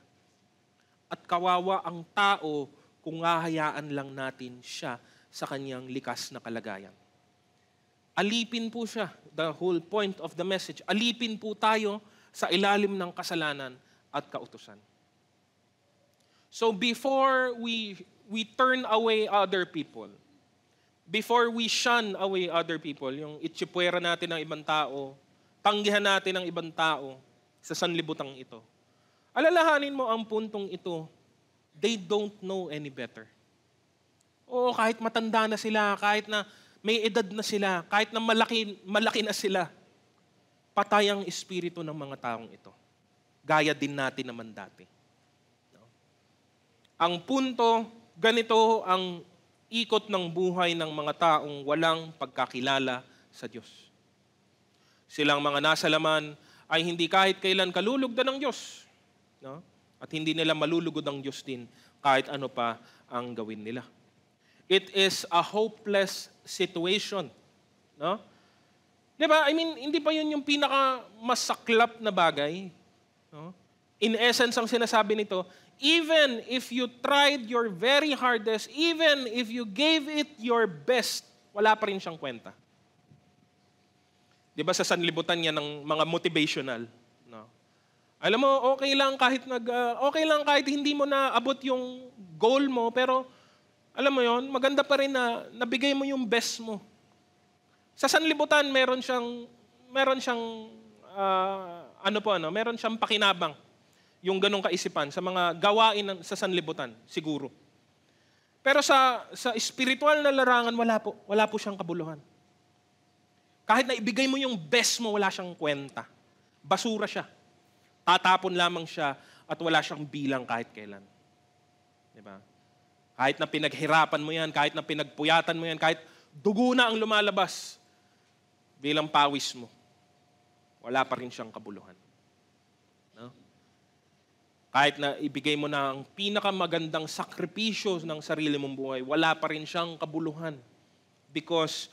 At kawawa ang tao kung hahayaan lang natin siya sa kanyang likas na kalagayan. Alipin po siya, the whole point of the message. Alipin po tayo sa ilalim ng kasalanan at kautusan. So before we turn away other people, before we shun away other people, yung itsipwera natin ng ibang tao, tanggihan natin ng ibang tao sa sanlibutang ito, alalahanin mo ang puntong ito, they don't know any better. Oo, kahit matanda na sila, kahit na may edad na sila, kahit na malaki na sila, patay ang espiritu ng mga taong ito. Gaya din natin naman dati. Ang punto, ganito ang ikot ng buhay ng mga taong walang pagkakilala sa Diyos. Silang mga nasa laman ay hindi kahit kailan kalulugdan ng Diyos. No? At hindi nila malulugod ang Diyos din kahit ano pa ang gawin nila. It is a hopeless situation. No? Diba? I mean, hindi pa yun yung pinaka-masaklap na bagay. No? In essence, ang sinasabi nito, even if you tried your very hardest, even if you gave it your best, wala pa rin siyang kwenta. Di ba sa sanlibutan niya ng mga motivational? No? Alam mo, okay lang kahit hindi mo na abot yung goal mo, pero alam mo yon, maganda pa rin na nabigay mo yung best mo. Sa sanlibutan, meron siyang pakinabang. Yung ganong kaisipan sa mga gawain sa sanlibutan, siguro. Pero sa spiritual na larangan, wala po siyang kabuluhan. Kahit na ibigay mo yung best mo, wala siyang kwenta. Basura siya. Tatapon lamang siya at wala siyang bilang kahit kailan. Diba? Kahit na pinaghirapan mo yan, kahit na pinagpuyatan mo yan, kahit dugo na ang lumalabas bilang pawis mo, wala pa rin siyang kabuluhan. No? Kahit na ibigay mo na ang pinakamagandang sakripisyo ng sarili mong buhay, wala pa rin siyang kabuluhan. Because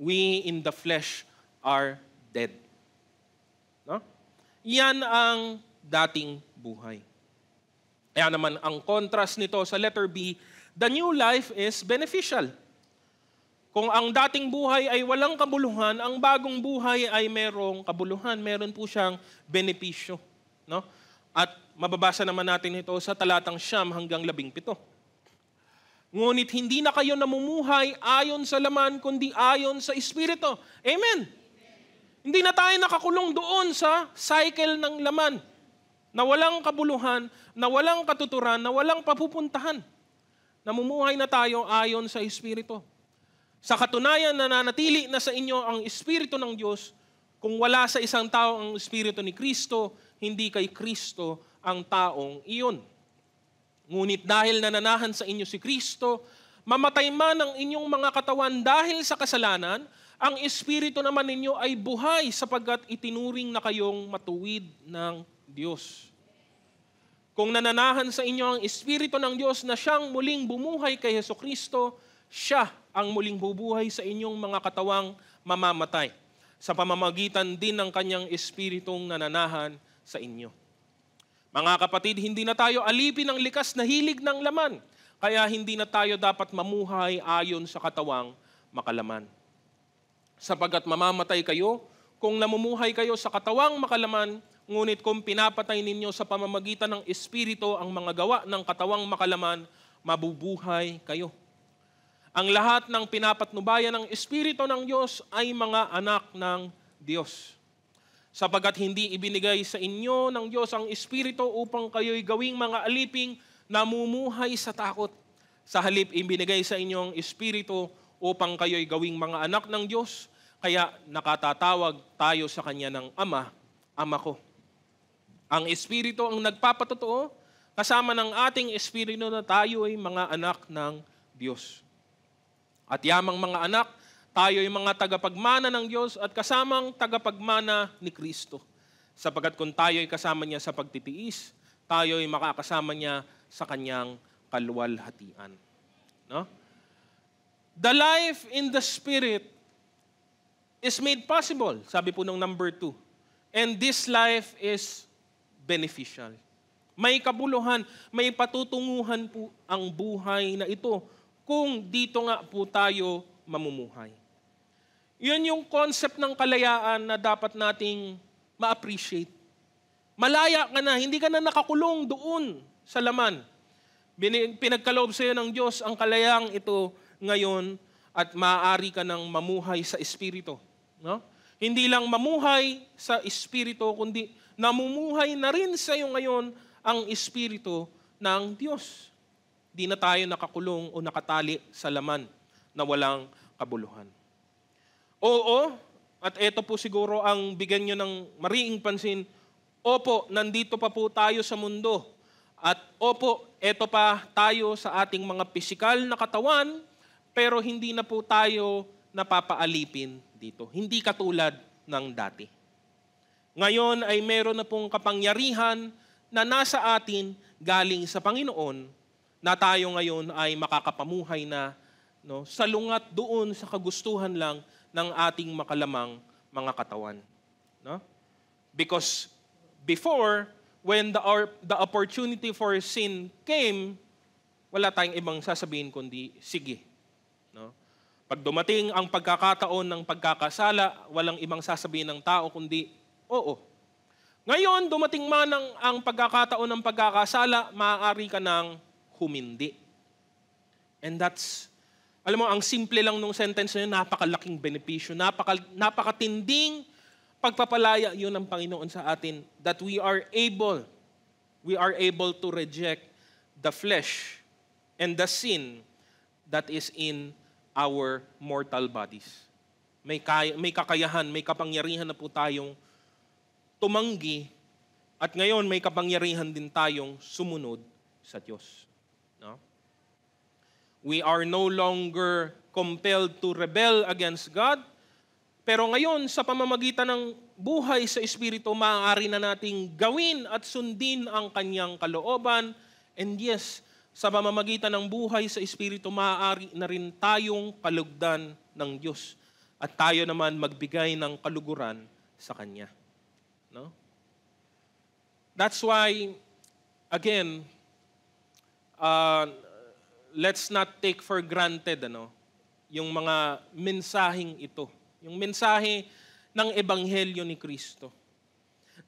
we in the flesh are dead. No? Yan ang dating buhay. Kaya naman, ang contrast nito sa letter B, the new life is beneficial. Kung ang dating buhay ay walang kabuluhan, ang bagong buhay ay merong kabuluhan. Meron po siyang benepisyo. No? At mababasa naman natin ito sa talatang 9 hanggang 17. Ngunit hindi na kayo namumuhay ayon sa laman, kundi ayon sa Espiritu. Amen. Hindi na tayo nakakulong doon sa cycle ng laman na walang kabuluhan, na walang katuturan, na walang papupuntahan. Namumuhay na tayo ayon sa Espiritu. Sa katunayan na nanatili na sa inyo ang Espiritu ng Diyos, kung wala sa isang tao ang Espiritu ni Kristo, hindi kay Kristo ang taong iyon. Ngunit dahil nananahan sa inyo si Kristo, mamatay man ang inyong mga katawan dahil sa kasalanan, ang espiritu naman ninyo ay buhay sapagkat itinuring na kayong matuwid ng Diyos. Kung nananahan sa inyo ang espiritu ng Diyos na siyang muling bumuhay kay Hesukristo, siya ang muling bubuhay sa inyong mga katawang mamamatay sa pamamagitan din ng kanyang espiritong nananahan sa inyo. Mga kapatid, hindi na tayo alipin ng likas na hilig ng laman, kaya hindi na tayo dapat mamuhay ayon sa katawang makalaman. Sapagkat mamamatay kayo kung namumuhay kayo sa katawang makalaman, ngunit kung pinapatay ninyo sa pamamagitan ng espiritu ang mga gawa ng katawang makalaman, mabubuhay kayo. Ang lahat ng pinapatnubayan ng espiritu ng Diyos ay mga anak ng Diyos. Sapagkat hindi ibinigay sa inyo ng Diyos ang espiritu upang kayo'y gawing mga aliping namumuhay sa takot. Sa halip, ibinigay sa inyo ang espiritu upang kayo'y gawing mga anak ng Diyos. Kaya nakatatawag tayo sa Kanya ng Ama, Ama ko. Ang espiritu ang nagpapatotoo, kasama ng ating espiritu na tayo ay mga anak ng Diyos. At yamang mga anak, tayo ay mga tagapagmana ng Diyos at kasamang tagapagmana ni Kristo. Sapagkat kung tayo ay kasama niya sa pagtitiis, tayo ay makakasama niya sa kanyang kaluwalhatian. No? The life in the Spirit is made possible, sabi po ng number 2. And this life is beneficial. May kabuluhan, may patutunguhan po ang buhay na ito kung dito nga po tayo mamumuhay. Yun yung concept ng kalayaan na dapat nating ma-appreciate. Malaya ka na, hindi ka na nakakulong doon sa laman. Pinagkaloob sa iyo ng Diyos ang kalayaang ito ngayon at maaari ka nang mamuhay sa Espiritu. No? Hindi lang mamuhay sa Espiritu, kundi namumuhay na rin sa iyo ngayon ang Espiritu ng Diyos. Di na tayo nakakulong o nakatali sa laman na walang kabuluhan. Oo, at ito po siguro ang bigyan nyo ng mariing pansin, opo, nandito pa po tayo sa mundo. At opo, ito pa tayo sa ating mga pisikal na katawan, pero hindi na po tayo napapaalipin dito. Hindi katulad ng dati. Ngayon ay meron na pong kapangyarihan na nasa atin galing sa Panginoon na tayo ngayon ay makakapamuhay na salungat doon sa kagustuhan lang ng ating makalamang mga katawan. No? Because before, when the opportunity for sin came, wala tayong ibang sasabihin kundi, sige. No? Pag dumating ang pagkakataon ng pagkakasala, walang ibang sasabihin ng tao kundi, oo. Ngayon, dumating man ang pagkakataon ng pagkakasala, maaari ka ng humindi. And that's, alam mo, ang simple lang nung sentence na yun, napakalaking benepisyo, napakatinding pagpapalaya yun ng Panginoon sa atin that we are able to reject the flesh and the sin that is in our mortal bodies. May kakayahan, may kapangyarihan na po tayong tumanggi at ngayon may kapangyarihan din tayong sumunod sa Diyos. No? We are no longer compelled to rebel against God, pero ngayon sa pamamagitan ng buhay sa Espiritu, maaari na nating gawin at sundin ang kanyang kalooban. And yes, sa pamamagitan ng buhay sa Espiritu, maaari na rin tayong kalugdan ng Diyos at tayo naman magbigay ng kaluguran sa Kanya. No? That's why, again, let's not take for granted yung mga mensaheng ito. Yung mensahe ng Ebanghelyo ni Kristo.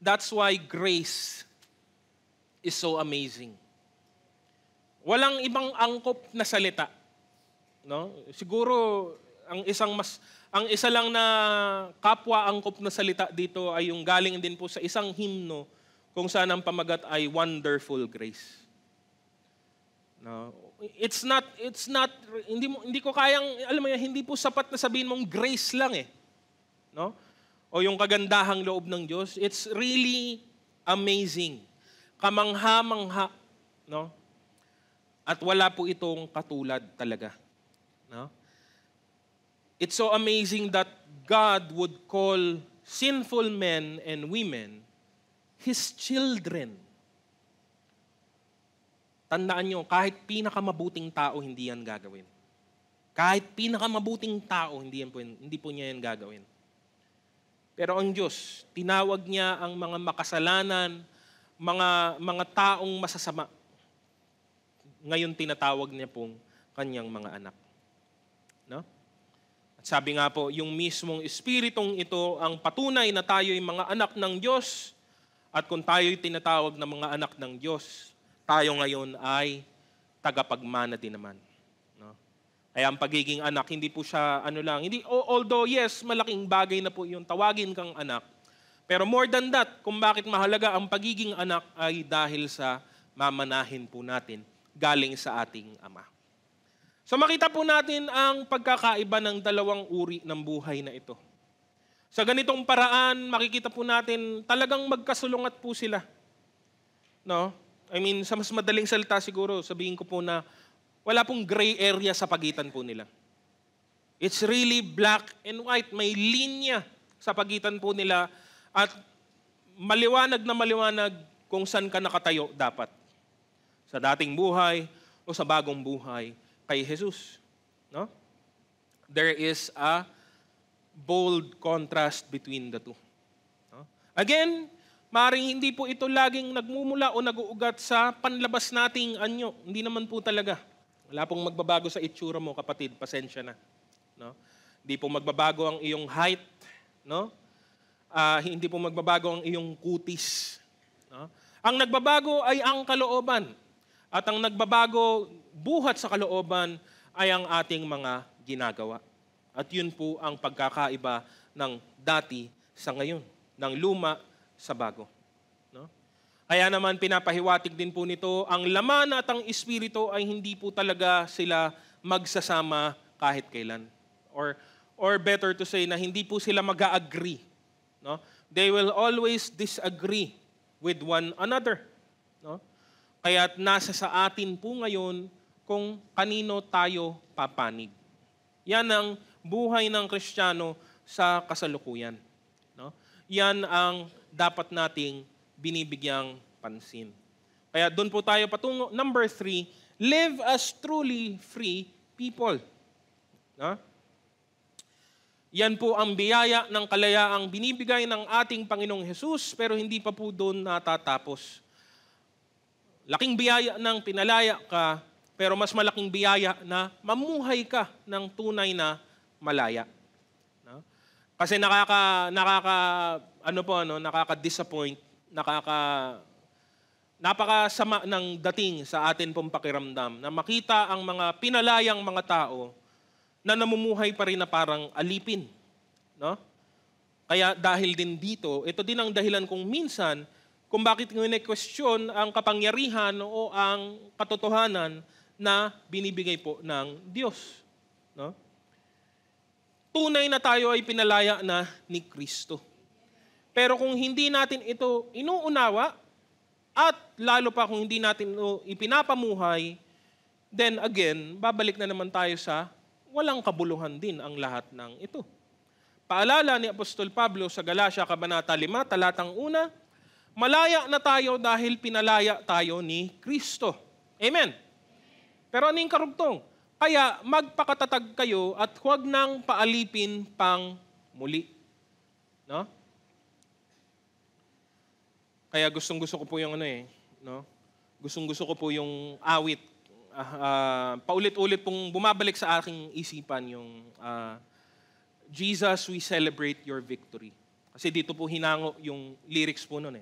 That's why grace is so amazing. Walang ibang angkop na salita. No? Siguro ang isa lang na kapwa angkop na salita dito ay yung galing din po sa isang himno kung saan ang pamagat ay Wonderful Grace. No, it's not hindi ko kayang, alam mo yan, hindi po sapat na sabihin mong grace lang no? O yung kagandahang loob ng Diyos. It's really amazing. Kamangha-mangha, no? At wala po itong katulad talaga. No? It's so amazing that God would call sinful men and women His children. Tandaan nyo, kahit pinakamabuting tao, hindi yan gagawin. Kahit pinakamabuting tao, hindi po niya yan gagawin. Pero ang Diyos, tinawag niya ang mga makasalanan, mga taong masasama. Ngayon tinatawag niya pong kanyang mga anak. No? At sabi nga po, yung mismong espiritong ito ang patunay na tayo'y mga anak ng Diyos. At kung tayo'y tinatawag na mga anak ng Diyos, tayo ngayon ay tagapagmana din naman. No? Kaya ang pagiging anak, hindi po siya although yes, malaking bagay na po yung tawagin kang anak. Pero more than that, kung bakit mahalaga ang pagiging anak ay dahil sa mamanahin po natin galing sa ating Ama. So makita po natin ang pagkakaiba ng dalawang uri ng buhay na ito. Sa ganitong paraan, makikita po natin talagang magkasulungat po sila. No? I mean, sa mas madaling salita siguro, sabihin ko po na wala pong gray area sa pagitan po nila. It's really black and white. May linya sa pagitan po nila at maliwanag na maliwanag kung saan ka nakatayo dapat. Sa dating buhay o sa bagong buhay kay Jesus. No? There is a bold contrast between the two. No? Again, maaaring hindi po ito laging nagmumula o nag-uugat sa panlabas nating anyo. Hindi naman po talaga. Wala pong magbabago sa itsura mo, kapatid. Pasensya na. No? Hindi po magbabago ang iyong height. No? Hindi po magbabago ang iyong kutis. No? Ang nagbabago ay ang kalooban. At ang nagbabago buhat sa kalooban ay ang ating mga ginagawa. At yun po ang pagkakaiba ng dati sa ngayon, ng luma sa bago. No? Kaya naman pinapahiwatig din po nito, ang laman at ang espiritu ay hindi po talaga sila magsasama kahit kailan. Or better to say na hindi po sila mag-agree. No? They will always disagree with one another. No? Kaya nasa sa atin po ngayon kung kanino tayo papanig. Yan ang buhay ng Kristiyano sa kasalukuyan. No? Yan ang dapat nating binibigyang pansin. Kaya doon po tayo patungo. Number 3, live as truly free people. No? Yan po ang biyaya ng kalayaang binibigay ng ating Panginoong Hesus, pero hindi pa po doon natatapos. Laking biyaya ng pinalaya ka, pero mas malaking biyaya na mamuhay ka ng tunay na malaya. No? Kasi nakaka-disappoint, napakasama ng dating sa atin pong pakiramdam na makita ang mga pinalayang mga tao na namumuhay pa rin na parang alipin. No? Kaya dahil din dito, ito din ang dahilan kung minsan kung bakit question ang kapangyarihan o ang katotohanan na binibigay po ng Diyos. No? Tunay na tayo ay pinalaya na ni Kristo. Pero kung hindi natin ito inuunawa, at lalo pa kung hindi natin ito ipinapamuhay, then again, babalik na naman tayo sa walang kabuluhan din ang lahat ng ito. Paalala ni Apostol Pablo sa Galatia Kabanata 5, talatang 1, malaya na tayo dahil pinalaya tayo ni Kristo. Amen. Pero ano yung karugtong? Kaya magpakatatag kayo at huwag nang paalipin pang muli. No? Kaya gustong-gusto ko po yung no? Gustong-gusto ko po yung awit. Paulit-ulit pong bumabalik sa aking isipan yung Jesus, we celebrate your victory. Kasi dito po hinango yung lyrics po nun .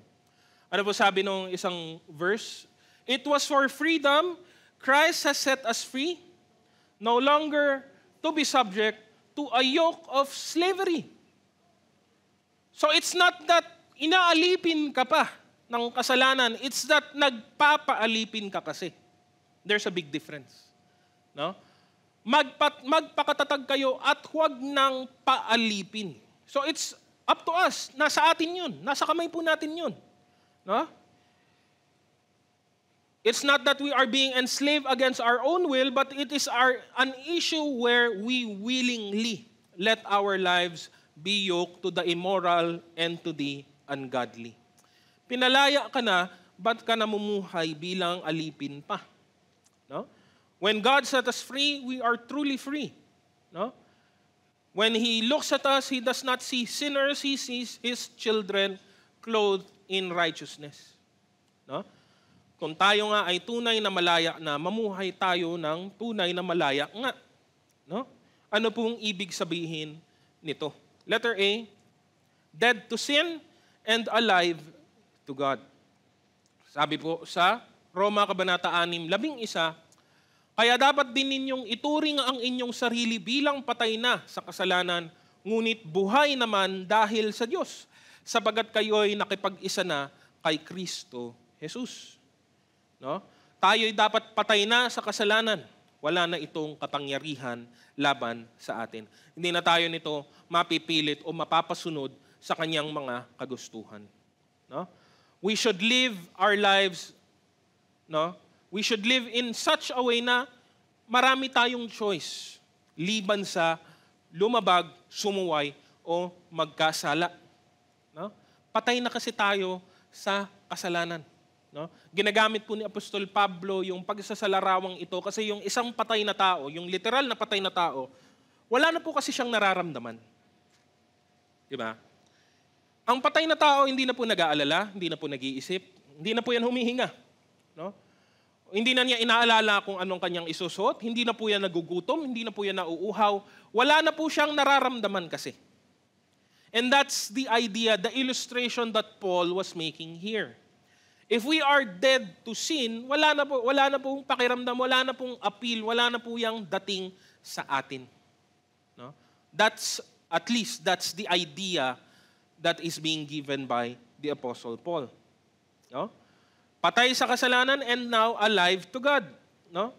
Ano po sabi nung isang verse? It was for freedom, Christ has set us free, no longer to be subject to a yoke of slavery. So it's not that inaalipin ka pa ng kasalanan, it's that nagpapaalipin ka kasi. There's a big difference. No? Magpakatatag kayo at huwag nang paalipin. So it's up to us. Nasa atin yun. Nasa kamay po natin yun. No? It's not that we are being enslaved against our own will, but it is an issue where we willingly let our lives be yoked to the immoral and to the ungodly. Pinalaya ka na, ba't ka namumuhay bilang alipin pa? No? When God set us free, we are truly free. No? When He looks at us, He does not see sinners, He sees His children clothed in righteousness. No? Kung tayo nga ay tunay na malaya na, mamuhay tayo ng tunay na malaya nga. No? Ano pong ibig sabihin nito? Letter A, dead to sin and alive to God. Sabi po sa Roma Kabanata 6, 11, kaya dapat din ninyong ituring ang inyong sarili bilang patay na sa kasalanan, ngunit buhay naman dahil sa Diyos, sapagat kayo'y nakipag-isa na kay Kristo Jesus. No? Tayo'y dapat patay na sa kasalanan. Wala na itong kapangyarihan laban sa atin. Hindi na tayo nito mapipilit o mapapasunod sa kanyang mga kagustuhan. No? We should live our lives, no? We should live in such a way na marami tayong choice liban sa lumabag, sumuway o magkasala. No? Patay na kasi tayo sa kasalanan. No? Ginagamit po ni Apostol Pablo yung pagsasalarawang ito kasi yung isang patay na tao, yung literal na patay na tao, wala na po kasi siyang nararamdaman. Di ba? Ang patay na tao hindi na po nag-aalala, hindi na po nag-iisip, hindi na po yan humihinga. No? Hindi na niya inaalala kung anong kanyang isusuot, hindi na po yan nagugutom, hindi na po yan nauuhaw, wala na po siyang nararamdaman kasi. And that's the idea, the illustration that Paul was making here. If we are dead to sin, wala na pong pakiramdam, wala na pong appeal, wala na po yung dating sa atin. No? That's the idea that is being given by the Apostle Paul. No? Patay sa kasalanan and now alive to God. No?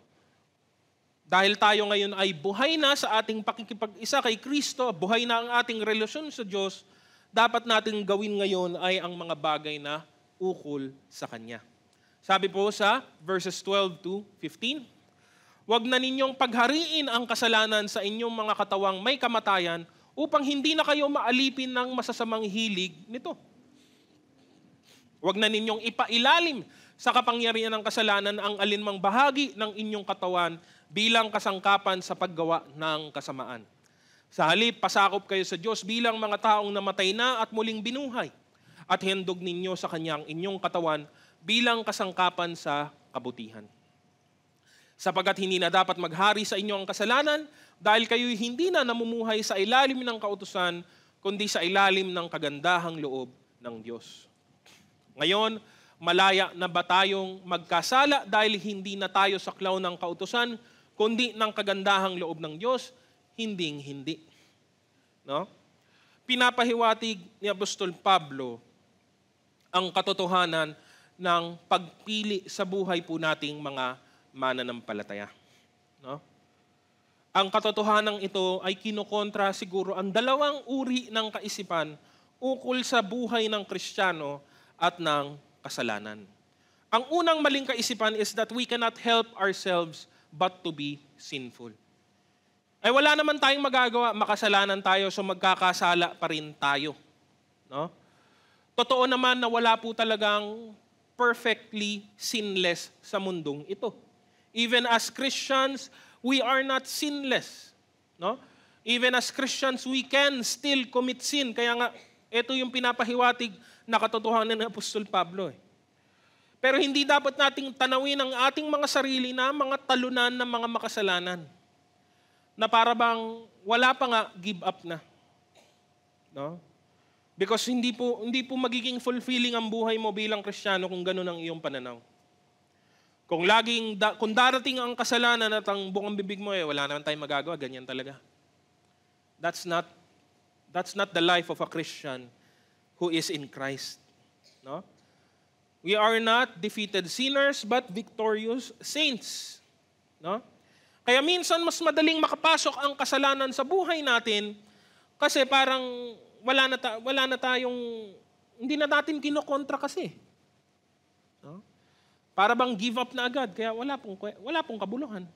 Dahil tayo ngayon ay buhay na sa ating pakikipag-isa kay Kristo, buhay na ang ating relasyon sa Diyos, dapat nating gawin ngayon ay ang mga bagay na ukol sa Kanya. Sabi po sa verses 12 to 15, huwag na ninyong paghariin ang kasalanan sa inyong mga katawang may kamatayan upang hindi na kayo maalipin ng masasamang hilig nito. Huwag na ninyong ipailalim sa kapangyarihan ng kasalanan ang alinmang bahagi ng inyong katawan bilang kasangkapan sa paggawa ng kasamaan. Sa halip, pasakop kayo sa Diyos bilang mga taong namatay na at muling binuhay, at handog ninyo sa Kanyang inyong katawan bilang kasangkapan sa kabutihan. Sapagat hindi na dapat maghari sa inyo ang kasalanan dahil kayo'y hindi na namumuhay sa ilalim ng kautusan, kundi sa ilalim ng kagandahang loob ng Diyos. Ngayon, malaya na ba tayong magkasala dahil hindi na tayo saklaw ng kautusan, kundi ng kagandahang loob ng Diyos? Hinding-hindi. No? Pinapahiwatig ni Apostol Pablo ang katotohanan ng pagpili sa buhay po nating mga mananampalataya. No? Ang katotohanan ito ay kinukontra siguro ang dalawang uri ng kaisipan ukol sa buhay ng Kristiyano at ng kasalanan. Ang unang maling kaisipan is that we cannot help ourselves but to be sinful. Ay wala naman tayong magagawa, makasalanan tayo, so magkakasala pa rin tayo. No? Totoo naman na wala po talagang perfectly sinless sa mundong ito. Even as Christians, we are not sinless. No? Even as Christians, we can still commit sin. Kaya nga, ito yung pinapahiwatig na katotohanan ng Apostol Pablo. Pero hindi dapat nating tanawin ang ating mga sarili na mga talunan ng mga makasalanan. Na para bang wala pa nga, give up na. No? Because hindi po magiging fulfilling ang buhay mo bilang Kristiyano kung gano'n ang iyong pananaw. Kung darating ang kasalanan at ang bukang bibig mo, wala naman tayong magagawa, ganyan talaga. That's not the life of a Christian who is in Christ. No? We are not defeated sinners, but victorious saints. No? Kaya minsan mas madaling makapasok ang kasalanan sa buhay natin kasi parang hindi na natin kinokontra kasi. No? Para bang give up na agad, kaya wala pong kabuluhan.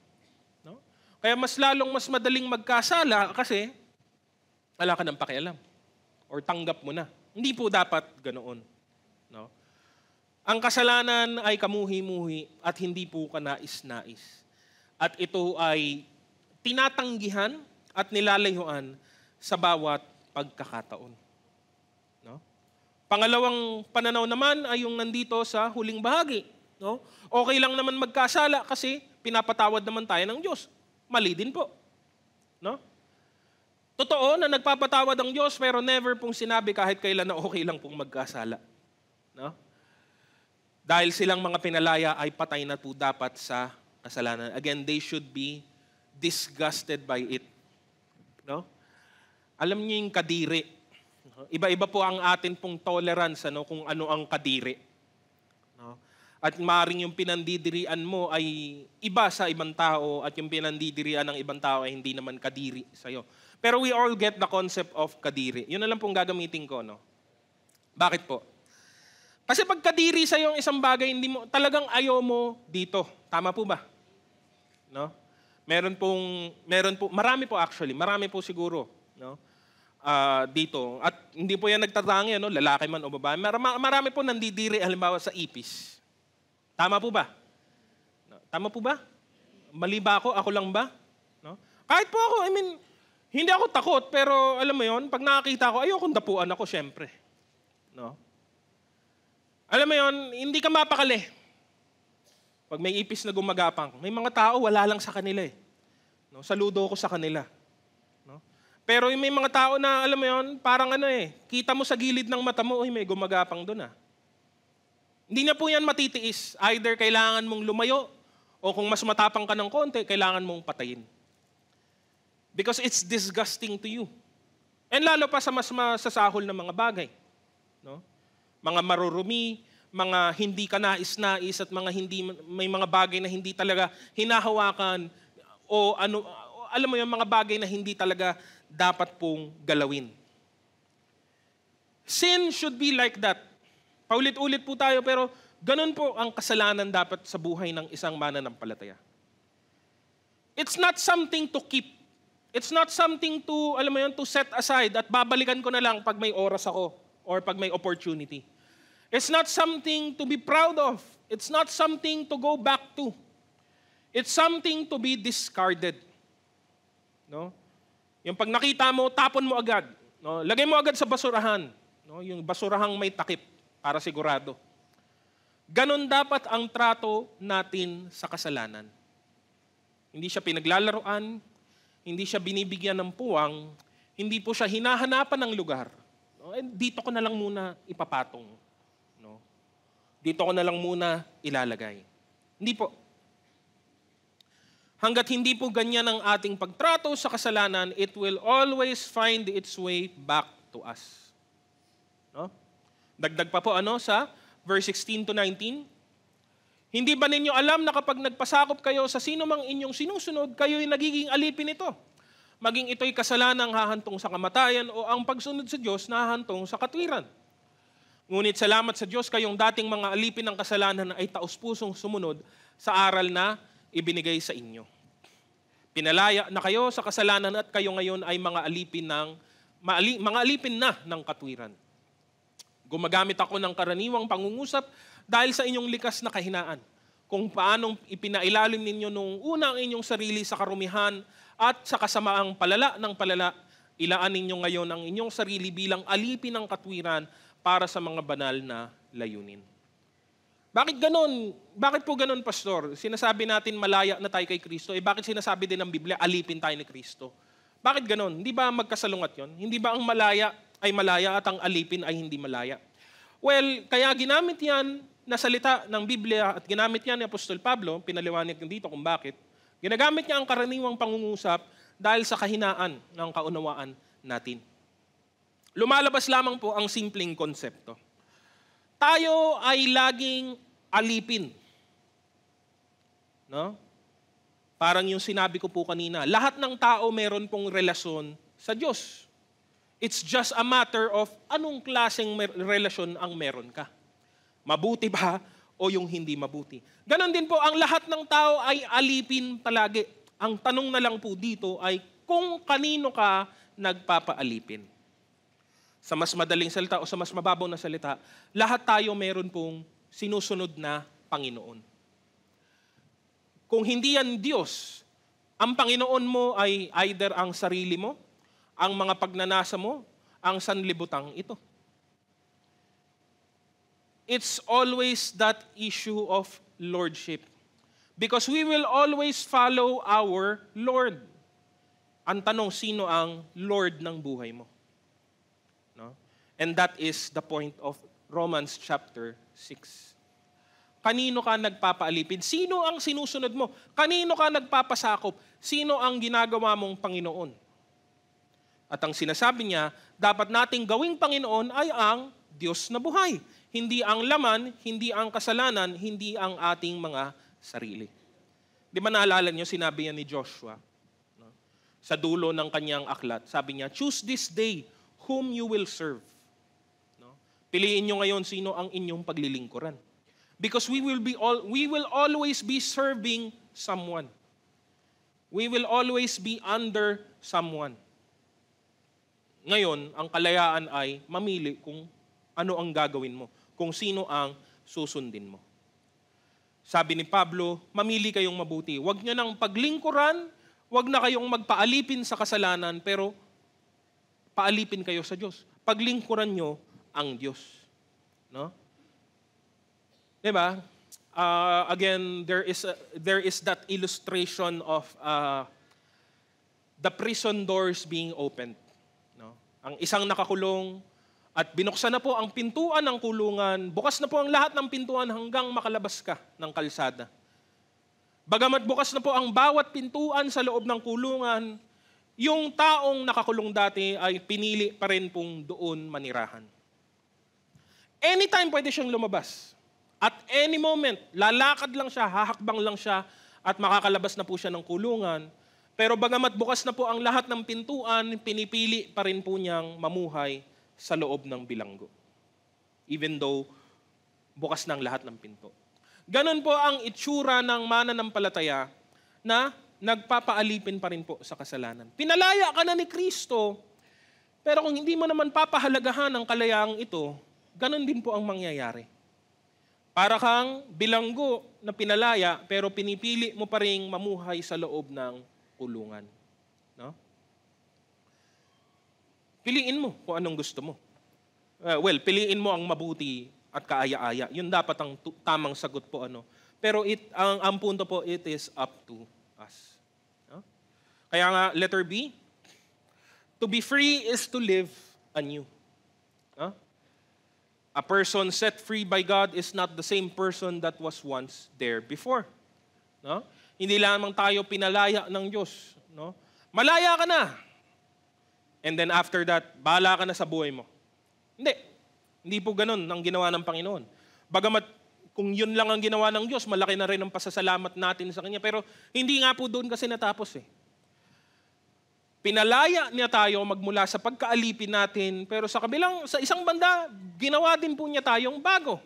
No? Kaya mas madaling magkasala kasi wala ka ng pakialam or tanggap mo na. Hindi po dapat ganoon. No? Ang kasalanan ay kamuhi-muhi at hindi po kanais-nais. At ito ay tinatanggihan at nilalayuan sa bawat pagkakataon. No? Pangalawang pananaw naman ay yung nandito sa huling bahagi. No? Okay lang naman magkasala kasi pinapatawad naman tayo ng Diyos. Mali din po. No? Totoo na nagpapatawad ang Diyos pero never pong sinabi kahit kailan na okay lang pong magkasala. No? Dahil silang mga pinalaya ay patay na po dapat sa kasalanan. Again, they should be disgusted by it. No? Alam niyo yung kadiri. Iba-iba po ang atin pong tolerance kung ano ang kadiri. No? At maaaring yung pinandidirian mo ay iba sa ibang tao at yung pinandidirian ng ibang tao ay hindi naman kadiri sa'yo. Pero we all get the concept of kadiri. Yun na lang pong gagamitin ko. No? Bakit po? Kasi pag kadiri sa'yo yung isang bagay, hindi mo, talagang ayaw mo dito. Tama po ba? No? Marami po siguro. No? Dito. At hindi po yan nagtatangi, lalaki man o babae. Marami po nandidiri, halimbawa sa ipis. Tama po ba? No? Tama po ba? Mali ba ako? Ako lang ba? No? Kahit po ako, hindi ako takot, pero alam mo yon, pag nakakita ko, ayokong dapuan ako, syempre. No? Alam mo yon, hindi ka mapakali. Pag may ipis na gumagapang, may mga tao, wala lang sa kanila eh. No? Saludo ko sa kanila. No? Pero may mga tao na, alam mo yon, parang kita mo sa gilid ng mata mo, may gumagapang doon ah. Hindi na po yan matitiis. Either kailangan mong lumayo, o kung mas matapang ka ng konti, kailangan mong patayin. Because it's disgusting to you. And lalo pa sa mas masasahol na mga bagay. No? Mga marurumi, mga hindi ka nais-nais at may mga bagay na hindi talaga hinahawakan o alam mo yung mga bagay na hindi talaga dapat pong galawin. Sin should be like that. Paulit-ulit po tayo pero ganun po ang kasalanan dapat sa buhay ng isang mananampalataya. It's not something to keep. It's not something to set aside at babalikan ko na lang pag may oras ako or pag may opportunity. It's not something to be proud of. It's not something to go back to. It's something to be discarded. No? Yung pag nakita mo, tapon mo agad. No? Lagay mo agad sa basurahan. No? Yung basurahang may takip para sigurado. Ganon dapat ang trato natin sa kasalanan. Hindi siya pinaglalaroan, hindi siya binibigyan ng puwang, hindi po siya hinahanapan ng lugar. No? Dito ko na lang muna ipapatong. No? Dito ko na lang muna ilalagay. Hindi po. Hanggat hindi po ganyan ang ating pagtrato sa kasalanan, it will always find its way back to us. No? Dagdag pa po sa verse 16 to 19. Hindi ba ninyo alam na kapag nagpasakop kayo sa sino mang inyong sinusunod, kayo'y nagiging alipin nito? Maging ito'y kasalanang hahantong sa kamatayan o ang pagsunod sa Diyos na hahantong sa katwiran. Ngunit salamat sa Diyos kayong dating mga alipin ng kasalanan ay taos-pusong sumunod sa aral na ibinigay sa inyo. Pinalaya na kayo sa kasalanan at kayo ngayon ay mga alipin na ng katwiran. Gumagamit ako ng karaniwang pangungusap dahil sa inyong likas na kahinaan, kung paanong ipinailalim ninyo nung una ang inyong sarili sa karumihan at sa kasamaang palala ng palala, ilaan ninyo ngayon ang inyong sarili bilang alipin ng katwiran para sa mga banal na layunin. Bakit ganon? Bakit po ganon, Pastor? Sinasabi natin malaya na tayo kay Kristo. Bakit sinasabi din ng Biblia, alipin tayo ni Kristo? Bakit ganon? Hindi ba magkasalungat yon? Hindi ba ang malaya ay malaya at ang alipin ay hindi malaya? Well, kaya ginamit yan na salita ng Biblia at ginamit yan ni Apostol Pablo, pinaliwanag dito kung bakit. Ginagamit niya ang karaniwang pangungusap dahil sa kahinaan ng kaunawaan natin. Lumalabas lamang po ang simpleng konsepto. Tayo ay laging alipin. No? Parang yung sinabi ko po kanina, lahat ng tao meron pong relasyon sa Diyos. It's just a matter of anong klaseng relasyon ang meron ka. Mabuti ba o yung hindi mabuti. Ganon din po, ang lahat ng tao ay alipin palagi. Ang tanong na lang po dito ay kung kanino ka nagpapaalipin. Sa mas madaling salita o sa mas mababaw na salita, lahat tayo meron pong sinusunod na Panginoon. Kung hindi yan Diyos, ang Panginoon mo ay either ang sarili mo, ang mga pagnanasa mo, ang sanlibutang ito. It's always that issue of lordship. Because we will always follow our Lord. Ang tanong, sino ang Lord ng buhay mo? No? And that is the point of Romans chapter 6. Kanino ka nagpapaalipin? Sino ang sinusunod mo? Kanino ka nagpapasakop? Sino ang ginagawa mong Panginoon? At ang sinasabi niya, dapat nating gawing Panginoon ay ang Diyos na buhay. Hindi ang laman, hindi ang kasalanan, hindi ang ating mga sarili. Di ba naalala niyo, sinabi niya ni Joshua, no? Sa dulo ng kanyang aklat, sabi niya, choose this day whom you will serve. No? Piliin niyo ngayon sino ang inyong paglilingkuran. Because we will always be serving someone. We will always be under someone. Ngayon, ang kalayaan ay mamili kung ano ang gagawin mo, kung sino ang susundin mo. Sabi ni Pablo, mamili kayong mabuti. Huwag niyo nang paglingkuran, huwag na kayong magpaalipin sa kasalanan, pero paalipin kayo sa Diyos. Paglingkuran niyo ang Diyos. No? Diba? Again, there is that illustration of the prison doors being opened. No? Ang isang nakakulong at binuksan na po ang pintuan ng kulungan, bukas na po ang lahat ng pintuan hanggang makalabas ka ng kalsada. Bagamat bukas na po ang bawat pintuan sa loob ng kulungan, yung taong nakakulong dati ay pinili pa rin pong doon manirahan. Anytime pwede siyang lumabas. At any moment, lalakad lang siya, hahakbang lang siya, at makakalabas na po siya ng kulungan. Pero bagamat bukas na po ang lahat ng pintuan, pinipili pa rin po niyang mamuhay sa loob ng bilanggo. Even though bukas ng lahat ng pinto. Ganon po ang itsura ng mananampalataya na nagpapaalipin pa rin po sa kasalanan. Pinalaya ka na ni Kristo, pero kung hindi mo naman papahalagahan ang kalayaang ito, ganon din po ang mangyayari. Para kang bilanggo na pinalaya, pero pinipili mo pa rin mamuhay sa loob ng kulungan. No? Piliin mo kung anong gusto mo. Piliin mo ang mabuti at kaaya-aya. Yun dapat ang tamang sagot po. Pero ang punto po, it is up to us. No? Kaya nga, letter B, to be free is to live anew. No? A person set free by God is not the same person that was once there before. No? Hindi lamang tayo pinalaya ng Diyos. No? Malaya ka na. And then after that, bahala ka na sa buhay mo. Hindi. Hindi po ganun ang ginawa ng Panginoon. Bagamat kung yun lang ang ginawa ng Diyos, malaki na rin ang pasasalamat natin sa Kanya. Pero hindi nga po doon kasi natapos eh. Pinalaya niya tayo magmula sa pagkaalipin natin, pero sa isang banda, ginawa din po niya tayong bago.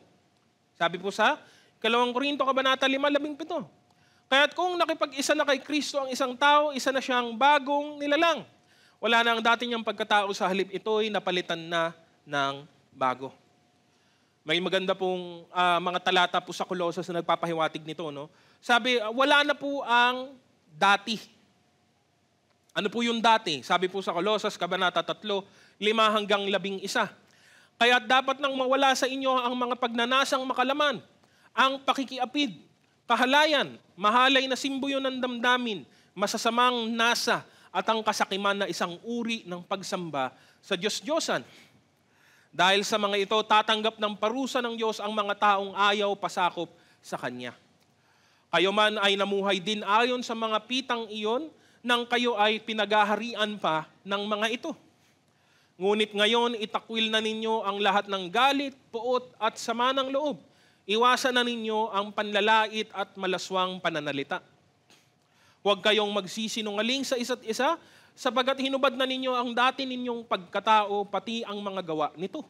Sabi po sa 2 Korinto Kabanata 5:17. Kaya't kung nakipag-isa na kay Kristo ang isang tao, isa na siyang bagong nilalang. Wala na ang dati niyang pagkatao, sa halip ito'y napalitan na ng bago. May maganda pong mga talata po sa Colossus na nagpapahiwatig nito. No? Sabi, wala na po ang dati. Ano po yung dati? Sabi po sa Colossus, Kabanata 3, 5-11. Kaya dapat nang mawala sa inyo ang mga pagnanasang makalaman, ang pakikiapid, kahalayan, mahalay na simboyo ng damdamin, masasamang nasa, at ang kasakiman na isang uri ng pagsamba sa Diyos-Diyosan. Dahil sa mga ito, tatanggap ng parusa ng Diyos ang mga taong ayaw pasakop sa Kanya. Kayo man ay namuhay din ayon sa mga pitang iyon, nang kayo ay pinaghaharian pa ng mga ito. Ngunit ngayon, itakwil na ninyo ang lahat ng galit, puot at sama ng loob. Iwasan na ninyo ang panlalait at malaswang pananalita. Huwag kayong magsisinungaling sa isa't isa, sapagat hinubad na ninyo ang dati ninyong pagkatao, pati ang mga gawa nito.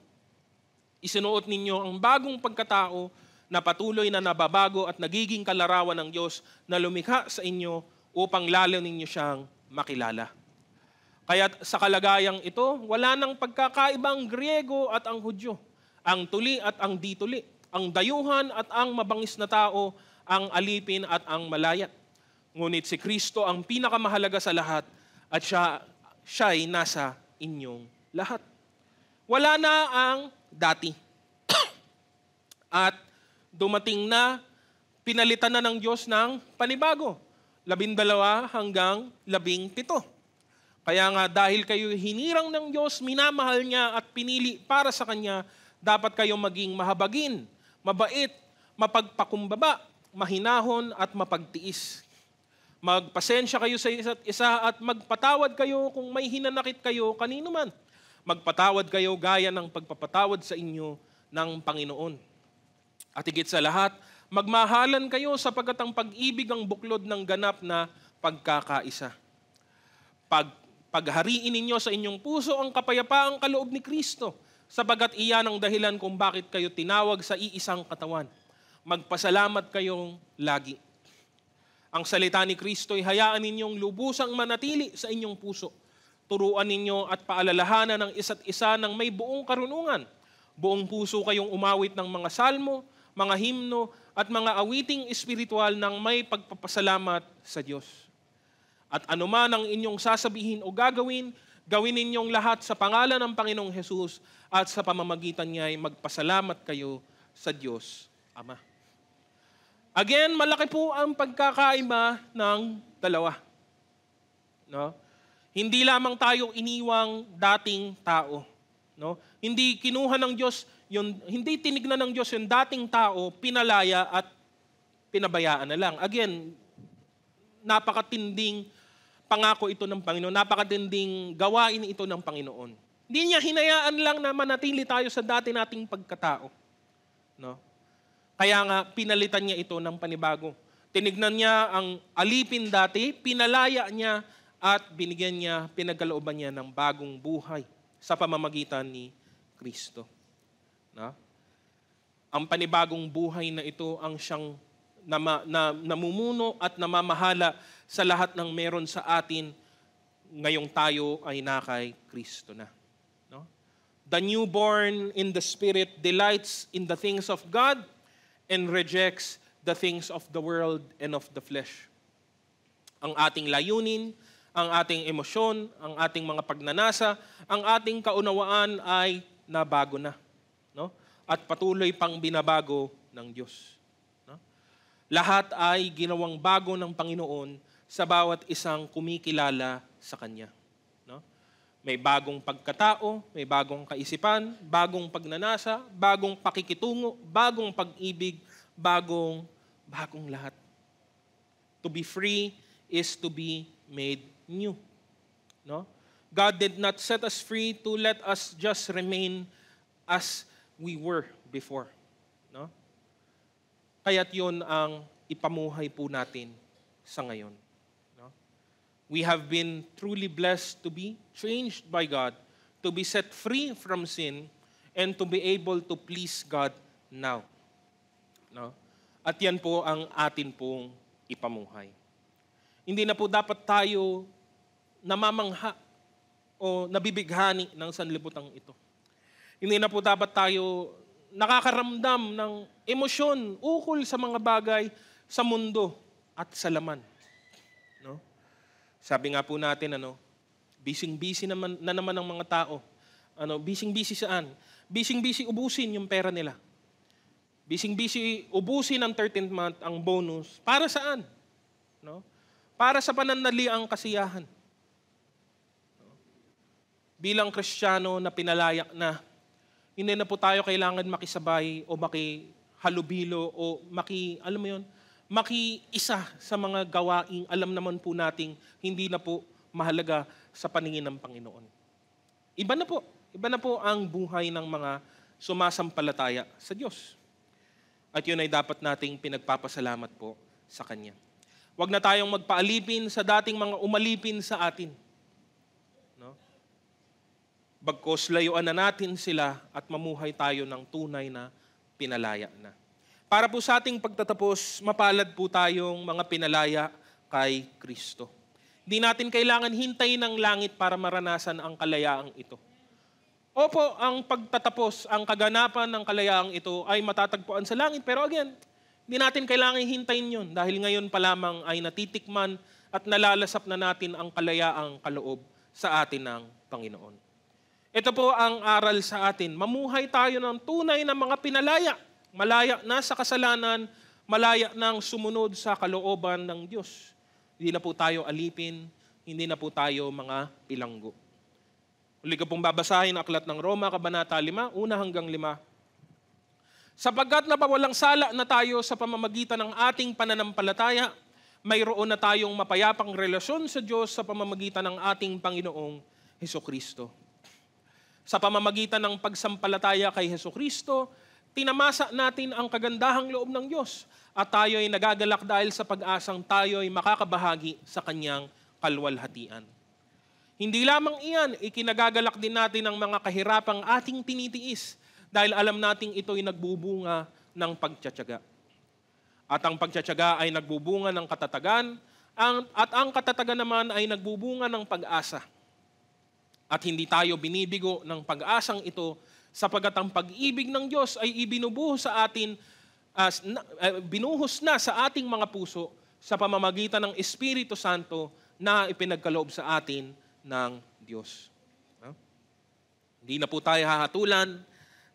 Isinuot ninyo ang bagong pagkatao na patuloy na nababago at nagiging kalarawan ng Diyos na lumikha sa inyo upang lalo ninyo siyang makilala. Kaya sa kalagayang ito, wala nang pagkakaiba ang Griego at ang Hudyo, ang tuli at ang dituli, ang dayuhan at ang mabangis na tao, ang alipin at ang malayat. Ngunit si Kristo ang pinakamahalaga sa lahat at siya'y nasa inyong lahat. Wala na ang dati. At dumating na, pinalitan na ng Diyos ng panibago. 12 hanggang 17. Kaya nga dahil kayo hinirang ng Diyos, minamahal niya at pinili para sa Kanya, dapat kayong maging mahabagin, mabait, mapagpakumbaba, mahinahon at mapagtiis. Magpasensya kayo sa isa't isa at magpatawad kayo kung may hinanakit kayo kanino man. Magpatawad kayo gaya ng pagpapatawad sa inyo ng Panginoon. At higit sa lahat, magmahalan kayo sapagkat ang pag-ibig ang buklod ng ganap na pagkakaisa. Paghariin ninyo sa inyong puso ang kapayapaang kaloob ni Kristo, sapagkat iyan ang dahilan kung bakit kayo tinawag sa iisang katawan. Magpasalamat kayong lagi. Ang salita ni Kristo ay hayaan ninyong lubusang manatili sa inyong puso. Turuan ninyo at paalalahanan ng isa't isa ng may buong karunungan. Buong puso kayong umawit ng mga salmo, mga himno, at mga awiting espiritual ng may pagpapasalamat sa Diyos. At anuman ang inyong sasabihin o gagawin, gawin ninyong lahat sa pangalan ng Panginoong Hesus at sa pamamagitan niya ay magpasalamat kayo sa Diyos Ama. Again, malaki po ang pagkakaiba ng dalawa. No? Hindi lamang tayo iniwang dating tao. No? Hindi kinuha ng Diyos, hindi tinignan ng Diyos yung dating tao, pinalaya at pinabayaan na lang. Again, napakatinding pangako ito ng Panginoon, napakatinding gawain ito ng Panginoon. Hindi niya hinayaan lang na manatili tayo sa dati nating pagkatao. No? Kaya nga, pinalitan niya ito ng panibago. Tinignan niya ang alipin dati, pinalaya niya at binigyan niya, pinagkalooban niya ng bagong buhay sa pamamagitan ni Kristo. Na? Ang panibagong buhay na ito ang siyang namumuno at namamahala sa lahat ng meron sa atin ngayong tayo ay nakay Kristo na. No? The newborn in the Spirit delights in the things of God and rejects the things of the world and of the flesh. Ang ating layunin, ang ating emosyon, ang ating mga pagnanasa, ang ating kaunawaan ay nabago na. No? At patuloy pang binabago ng Diyos. No? Lahat ay ginawang bago ng Panginoon sa bawat isang kumikilala sa Kanya. No? May bagong pagkatao, may bagong kaisipan, bagong pagnanasa, bagong pakikitungo, bagong pag-ibig, bagong lahat. To be free is to be made new. No? God did not set us free to let us just remain as we were before. No? Kaya't yun ang ipamuhay po natin sa ngayon. We have been truly blessed to be changed by God, to be set free from sin, and to be able to please God now. No? At yan po ang atin pong ipamuhay. Hindi na po dapat tayo namamangha o nabibighani ng sanlibutan ito. Hindi na po dapat tayo nakakaramdam ng emosyon ukol sa mga bagay sa mundo at sa laman. No? Sabi nga po natin, busy-busy naman ng mga tao. Busy-busy saan? Busy-busy ubusin yung pera nila. Busy-busy ubusin ng 13th month ang bonus. Para saan? No? Para sa pananaliang kasiyahan. No? Bilang Kristiyano na pinalaya na, hindi na po tayo kailangan makisabay o makihalubilo o makiisa sa mga gawaing alam naman po nating hindi na po mahalaga sa paningin ng Panginoon. Iba na po ang buhay ng mga sumasampalataya sa Diyos. At yun ay dapat nating pinagpapasalamat po sa Kanya. Huwag na tayong magpaalipin sa dating mga umalipin sa atin. No? Bagkos layuan na natin sila at mamuhay tayo ng tunay na pinalaya na. Para po sa ating pagtatapos, mapalad po tayong mga pinalaya kay Kristo. Hindi natin kailangan hintayin ng langit para maranasan ang kalayaang ito. Opo, ang pagtatapos, ang kaganapan ng kalayaang ito ay matatagpuan sa langit. Pero again, hindi natin kailangan hintayin yun dahil ngayon pa lamang ay natitikman at nalalasap na natin ang kalayaang kaloob sa atin ng Panginoon. Ito po ang aral sa atin. Mamuhay tayo ng tunay na mga pinalaya. Malaya na sa kasalanan, malaya nang sumunod sa kalooban ng Diyos. Hindi na po tayo alipin, hindi na po tayo mga bilanggo. Uli ko pong babasahin ang aklat ng Roma, Kabanata 5, 1 hanggang 5. Sapagkat napawalang sala na tayo sa pamamagitan ng ating pananampalataya, mayroon na tayong mapayapang relasyon sa Diyos sa pamamagitan ng ating Panginoong Hesukristo. Sa pamamagitan ng pagsampalataya kay Hesukristo, tinamasa natin ang kagandahang loob ng Diyos at tayo ay nagagalak dahil sa pag-asang tayo ay makakabahagi sa Kanyang kalwalhatian. Hindi lamang iyan, ikinagagalak din natin ang mga kahirapang ating tinitiis dahil alam nating ito ay nagbubunga ng pagtsatsaga. At ang pagtsatsaga ay nagbubunga ng katatagan at ang katatagan naman ay nagbubunga ng pag-asa. At hindi tayo binibigo ng pag-asang ito sapagkat ang pag-ibig ng Diyos ay ibinubuhos sa atin, binuhos na sa ating mga puso sa pamamagitan ng Espiritu Santo na ipinagkaloob sa atin ng Diyos. Hindi na po tayo hahatulan,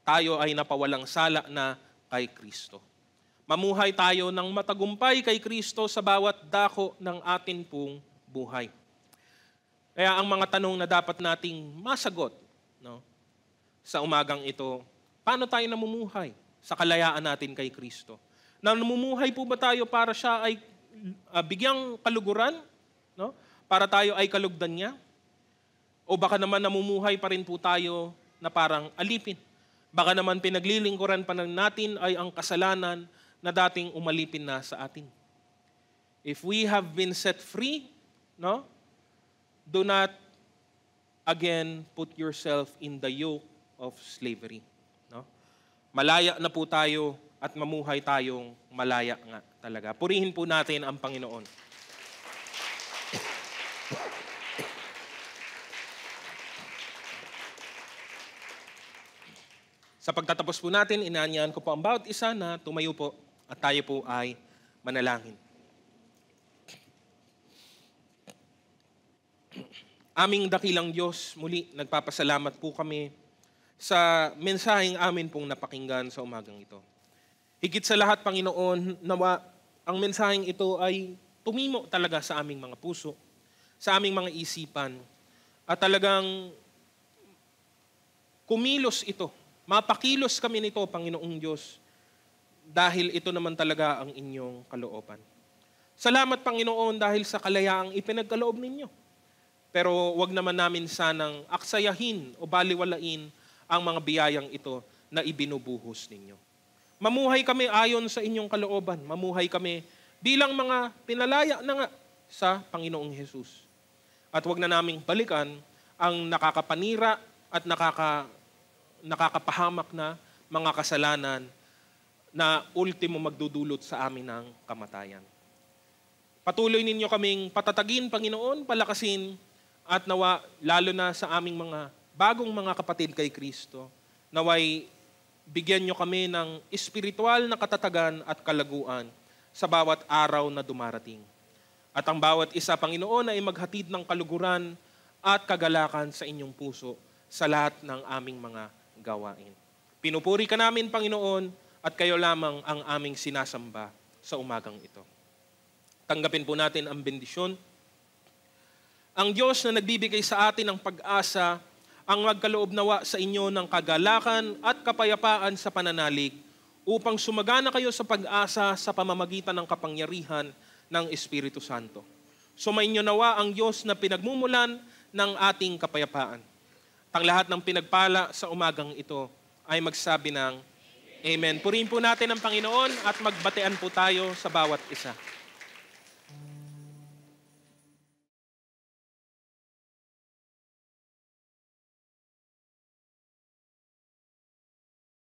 tayo ay napawalang sala na kay Kristo. Mamuhay tayo ng matagumpay kay Kristo sa bawat dako ng atin pong buhay. Kaya ang mga tanong na dapat nating masagot, sa umagang ito, paano tayo namumuhay sa kalayaan natin kay Kristo? Namumuhay po ba tayo para siya ay bigyang kaluguran? No? Para tayo ay kalugdan niya? O baka naman namumuhay pa rin po tayo na parang alipin? Baka naman pinaglilingkuran pa natin ay ang kasalanan na dating umalipin na sa atin. If we have been set free, do not again put yourself in the yoke of slavery. Malaya na po tayo at mamuhay tayong malaya nga talaga. Purihin po natin ang Panginoon. Sa pagtatapos po natin, inaanyahan ko po ang bawat isa na tumayo po at tayo po ay manalangin. Aming dakilang Diyos, muli nagpapasalamat po kami sa mensaheng amin pong napakinggan sa umagang ito. Higit sa lahat, Panginoon, nawa ang mensaheng ito ay tumimo talaga sa aming mga puso, sa aming mga isipan, at talagang kumilos ito. Mapakilos kami nito, Panginoong Diyos, dahil ito naman talaga ang inyong kalooban. Salamat, Panginoon, dahil sa kalayaang ipinagkaloob ninyo. Pero wag naman namin sanang aksayahin o baliwalain ang mga biyayang ito na ibinubuhos ninyo. Mamuhay kami ayon sa inyong kalooban. Mamuhay kami bilang mga pinalaya na nga sa Panginoong Hesus. At wag na naming balikan ang nakakapanira at nakakapahamak na mga kasalanan na ultimo magdudulot sa amin ng kamatayan. Patuloy ninyo kaming patatagin, Panginoon, palakasin, at nawa lalo na sa aming mga bagong mga kapatid kay Kristo, naway bigyan nyo kami ng espiritual na katatagan at kalaguan sa bawat araw na dumarating. At ang bawat isa, Panginoon, ay maghatid ng kaluguran at kagalakan sa inyong puso sa lahat ng aming mga gawain. Pinupuri ka namin, Panginoon, at kayo lamang ang aming sinasamba sa umagang ito. Tanggapin po natin ang bendisyon. Ang Diyos na nagbibigay sa atin ng pag-asa, ang magkaloob nawa sa inyo ng kagalakan at kapayapaan sa pananalig upang sumagana kayo sa pag-asa sa pamamagitan ng kapangyarihan ng Espiritu Santo. Sumainyo nawa ang Diyos na pinagmumulan ng ating kapayapaan. Ang lahat ng pinagpala sa umagang ito ay magsabi ng Amen. Purihin po natin ang Panginoon at magbatean po tayo sa bawat isa.